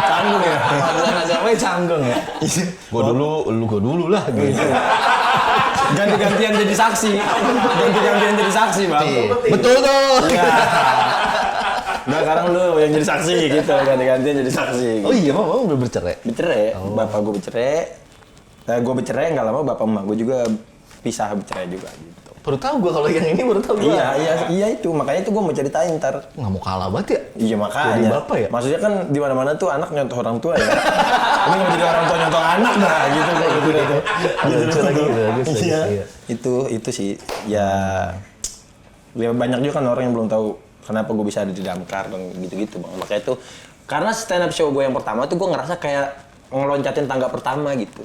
Canggung ya. Pengadilan agamanya canggung ya. Gua dulu lah gitu. Ganti-gantian jadi saksi. Ganti-gantian jadi saksi bang. Betul tuh. Nah sekarang lu yang jadi saksi gitu, ganti-gantian jadi saksi. Oh iya, mau udah bercerai. Bercerai, bapak gue bercerai. Nah gue bercerai nggak lama bapak emak gue juga pisah bercerai juga gitu. Baru tahu gua kalau yang ini baru tahu gua. Iya itu makanya itu gue mau ceritain ntar. Nggak mau kalah banget ya? Iya makanya. Jadi bapak ya? Maksudnya kan di mana-mana tuh anak nyontoh orang tua ya. Ini mau jadi orang tua nyontoh anak dah gitu kayak gitu. Lucu lagi gitu, bagus, Iya. iya. Itu sih ya banyak juga kan orang yang belum tahu kenapa gue bisa ada di Damkar dan gitu-gitu bang. Makanya itu karena stand up show gue yang pertama tuh gue ngerasa kayak ngeloncatin tangga pertama gitu.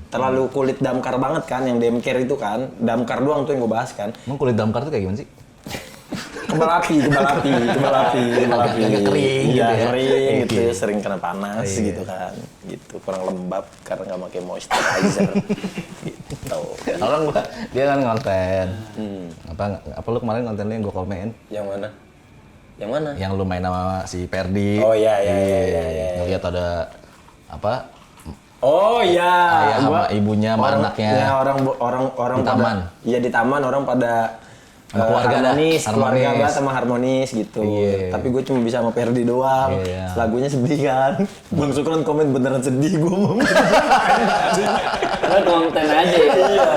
Terlalu kulit Damkar banget kan, yang Damkar itu kan. Damkar doang tuh yang gue bahas kan. Emang kulit damkar tuh kayak gimana sih? Kebal api. Agak kering gitu Iya, ya. kering gitu Oke. ya, sering kena panas gitu kan. Gitu, kurang lembab karena nggak pakai moisturizer. Gitu. Orang gua dia kan konten. Apa lu kemarin konten lu yang gua komen? Yang mana? Yang mana? Yang lu main sama si Perdi. Oh iya. Ngeliat ada apa? Oh iya. Ayah sama ibunya sama anaknya. Ya, orang Di taman. Iya di taman orang pada Sama keluarga dah. harmonis, keluarga Harmonis. banget sama harmonis gitu. Iya. Tapi gue cuma bisa sama Perdi doang. Iya. Lagunya sedih kan. Bang Sukron komen beneran sedih gue ngomong. Lo konten aja ya. Iya.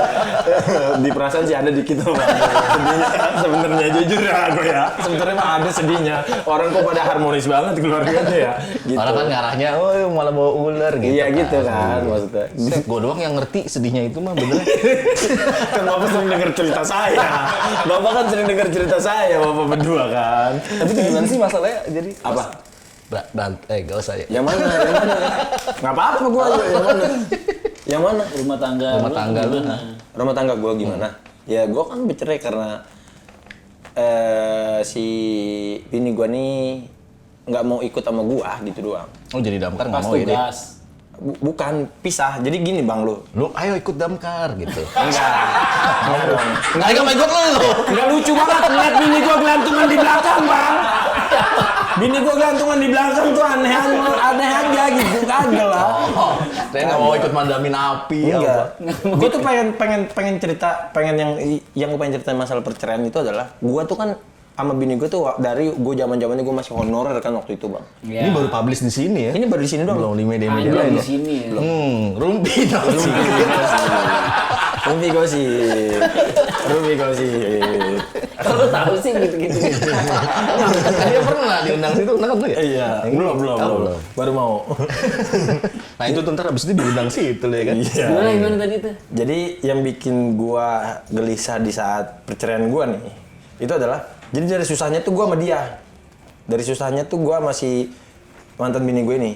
Di perasaan sih ada dikit tuh Bang. Sedihnya sebenarnya jujur ya gue ya. Sebenarnya mah ada sedihnya. Orang kok pada harmonis banget keluarganya ya. Gitu. Orang kan ngarahnya, oh malah bawa ular gitu. Iya gitu kan maksudnya. Gue doang yang ngerti sedihnya itu mah bener. Kan Bapak sering denger cerita saya. Bapak kan sering denger cerita saya, Bapak berdua kan. Tapi itu gimana sih masalahnya? Jadi Apa? gak usah ya. Yang mana? Nggak apa-apa gua aja. Yang mana? Yang mana? Rumah tangga. Rumah tangga lu. gimana? Rumah tangga gua gimana? Ya gua kan bercerai karena si bini gua nih nggak mau ikut sama gua gitu doang. Oh jadi damkar nggak Pas mau ya dia? tugas. Bukan pisah. Jadi gini Bang lu. Lu ayo ikut damkar gitu. Enggak. Enggak dong. Nggak mau ikut lu. Enggak lucu banget ngeliat bini gua gelantungan di belakang, Bang. Bini gua gelantungan di belakang tuh aneh aja gitu, kagak lah. Oh, saya nggak mau ikut mandamin api. Enggak. Apa. Gue tuh pengen cerita, yang gue pengen ceritain masalah perceraian itu adalah gua tuh kan sama bini gue tuh dari gue zamannya gue masih honorer kan waktu itu bang. Ini baru publish di sini ya? Ini baru di sini doang. Belum di media-media Belum lain di ya? sini ya. Rumpi dong. Rumpi gosip. Rumpi gosip. Kalau tahu sih gitu-gitu. Dia pernah diundang situ, undang kan lu ya? Iya. Belum. Baru mau. Nah itu tuh ntar abis itu diundang situ ya kan? Iya. Gimana tadi tuh? Jadi yang bikin gua gelisah di saat perceraian gua nih, itu adalah jadi dari susahnya tuh gua sama dia. Dari susahnya tuh gua masih mantan bini gue nih.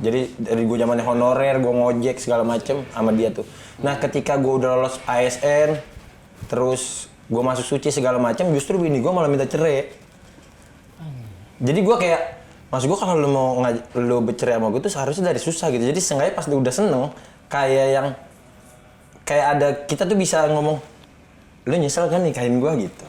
Jadi dari gua zamannya honorer, gua ngojek segala macem sama dia tuh. Nah, ketika gua udah lolos ASN, terus gua masuk suci segala macem, justru bini gua malah minta cerai. Jadi gua kayak maksud gua kalau lu bercerai sama gue tuh seharusnya dari susah gitu. Jadi seenggaknya pas udah seneng, kayak ada kita tuh bisa ngomong, lu nyesel kan nikahin gua gitu.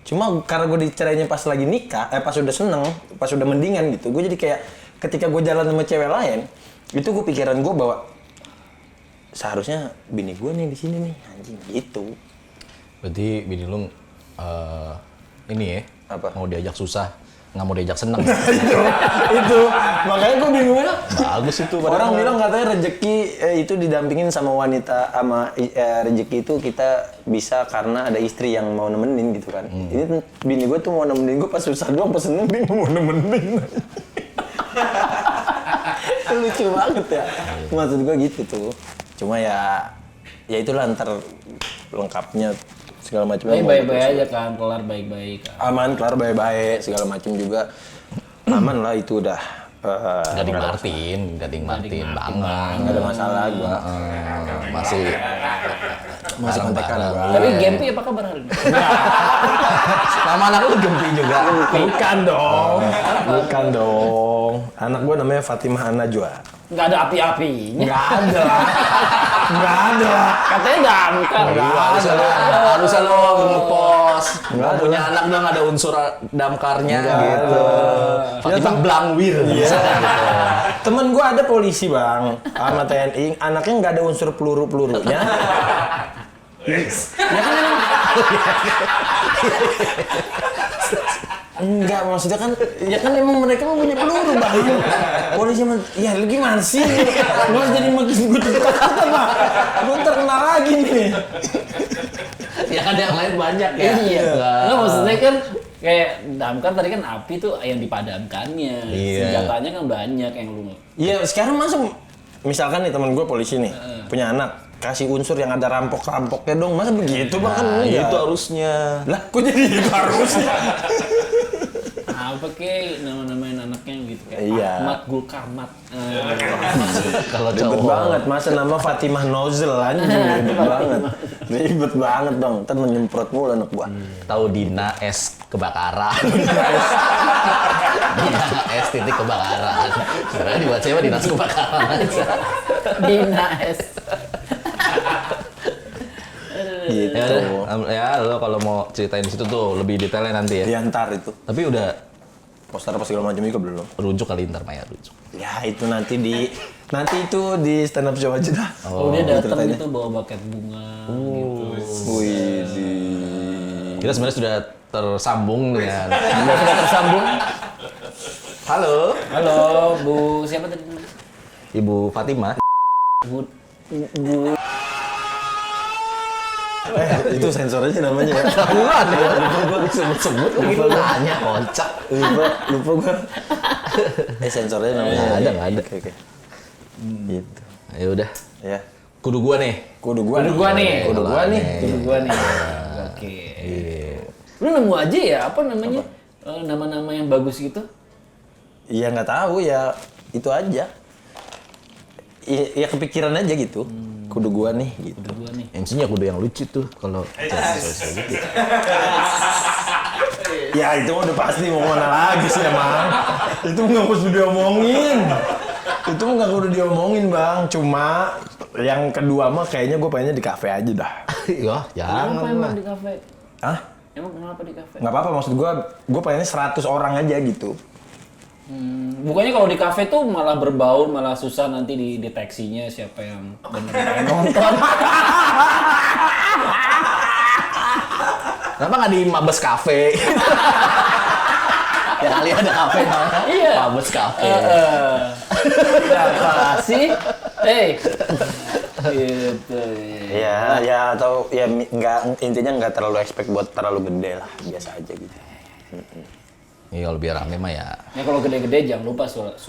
Cuma karena gue dicerainya pas lagi nikah, pas udah seneng, pas udah mendingan gitu, gue jadi kayak ketika gue jalan sama cewek lain, itu gue pikiran gue bahwa seharusnya bini gue nih di sini nih, anjing gitu. Berarti bini lu ini ya, Apa? mau diajak susah, nggak mau diajak seneng. itu makanya gue bingungnya. Bagus itu. Orang bilang katanya rezeki itu didampingin sama wanita, sama rezeki itu kita bisa karena ada istri yang mau nemenin gitu kan. Ini bini gue tuh mau nemenin gue pas susah doang, pas seneng dia mau nemenin. Lucu banget ya. Maksud gue gitu tuh. Cuma ya itulah ntar lengkapnya segala macam. Baik-baik aja kan, kelar baik-baik kan. Aman, kelar baik-baik, segala macam juga aman lah, itu udah Gading Martin banget. nggak ada masalah gua. Masih kontekan gua. Tapi Gempi apa kabar hari ini? Nama anak lu Gempi juga. Bukan dong. Anak gua namanya Fatimah Najwa. Nggak ada api-apinya. Nggak ada. Katanya damkar. Harus lo ngepost. Nggak punya anak dong, ada unsur damkarnya gitu. Fatimah Blangwir. Iya. Temen gua ada polisi bang, sama TNI. Anaknya nggak ada unsur peluru-pelurunya. Ya kan emang. Enggak, maksudnya kan, ya kan emang mereka punya peluru bang. Polisi ya lu gimana sih? Lu jadi makin gue takut bang. Gue terkenal lagi nih. Ya kan yang lain banyak ya. Iya. Nggak, maksudnya kan kayak damkar tadi kan api tuh yang dipadamkannya. Iya. Senjatanya kan banyak yang lu. Iya, sekarang masa misalkan nih teman gue polisi nih, punya anak, kasih unsur yang ada rampok-rampoknya dong. Masa begitu bang? Kan enggak. Itu harusnya. Lah, kok jadi itu harusnya? Apa kek nama-namain anaknya gitu kayak Iya. Ahmad Gulkarmat. Kalau Ribet cowok. banget, masa nama Fatimah Nozel anjing, ribet banget dong, ntar menyemprot mulu anak gua. Tahu Dina S kebakaran. Dina S titik kebakaran. Sebenarnya dibuat siapa Dinas kebakaran aja. Dina S. Gitu. Ya lo kalau mau ceritain di situ tuh lebih detailnya nanti ya. Diantar itu. Tapi udah Poster apa segala macam juga belum. rujuk kali ntar Maya rujuk. Ya itu nanti itu di stand up show aja dah. Oh, dia datang ceritanya. gitu bawa buket bunga gitu. Wih, Kita sebenarnya sudah tersambung dengan. Sudah tersambung. Halo, Halo, Bu. Siapa tadi? Ibu Fatimah. Bu. itu sensor aja namanya ya. Bukan ya, gue disebut-sebut lagi nanya kocak. lupa gua. Sensornya namanya. Nggak ada. Oke. Gitu. Ya udah, Ya. kudu gua nih. Kudu gua nih. Kudu gua nih. Oke. Lu nemu aja ya apa namanya? Nama-nama yang bagus gitu? Iya nggak tahu ya, itu aja. Ya kepikiran aja gitu. Kudu gua nih gitu. Kudu gua nih. MC-nya kudu yang lucu tuh kalau sosial gitu. Ya itu udah pasti mau mana lagi sih emang. Itu nggak usah diomongin. Itu nggak kudu diomongin bang. Cuma yang kedua mah kayaknya gue pengennya di kafe aja dah. Ya, Kenapa jangan lah. emang di kafe? Hah? Emang kenapa di kafe? Nggak apa-apa, maksud gue pengennya 100 orang aja gitu. Bukannya kalau di kafe tuh malah berbaur, malah susah nanti dideteksinya siapa yang bener pengen nonton. Kenapa nggak di Mabes Cafe? Ya kali ada kafe namanya. Iya. Mabes Cafe. Apa sih? Gitu. Ya atau ya nggak, intinya nggak terlalu expect buat terlalu gede lah, biasa aja gitu. Iya kalau biar rame mah ya. Ya kalau gede-gede jangan lupa surat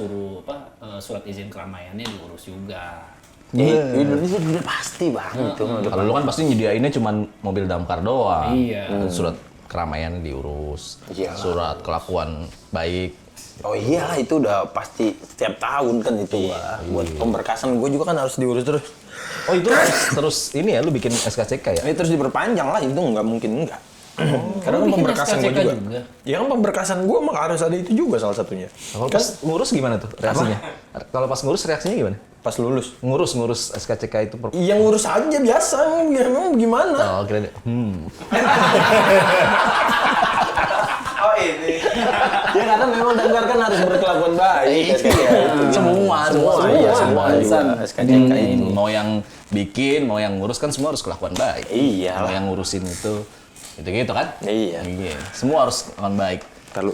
izin keramaiannya diurus juga. Indonesia udah pasti bang itu. Kalau lu kan pasti nyediainnya cuma mobil damkar doang. Iya. Dan surat keramaian diurus. Iya. Surat kelakuan baik. Oh iyalah itu udah pasti setiap tahun kan itu gua. Buat pemberkasan gue juga kan harus diurus terus. Oh itu terus ini ya lu bikin SKCK ya? Ini terus diperpanjang lah, itu nggak mungkin enggak. Karena kan bikin pemberkasan gue SKCK juga. juga? Ya kan pemberkasan gue mah harus ada itu juga salah satunya. Kalau pas ngurus gimana tuh reaksinya? Kalau pas ngurus reaksinya gimana? Pas lulus. Ngurus SKCK itu Iya ngurus aja biasa, emang gimana? Oh kira Ya karena memang Damkar kan harus berkelakuan baik. Semua Iya, semua juga. SKCK ini. Mau yang bikin, mau yang ngurus kan semua harus kelakuan baik. Iya. Mau yang ngurusin itu gitu kan? Iya. Semua harus kelakuan baik. Kalau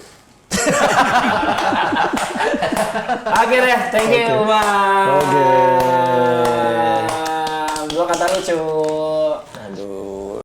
Oke deh, thank you, Bang. Oke. Gua kata lucu.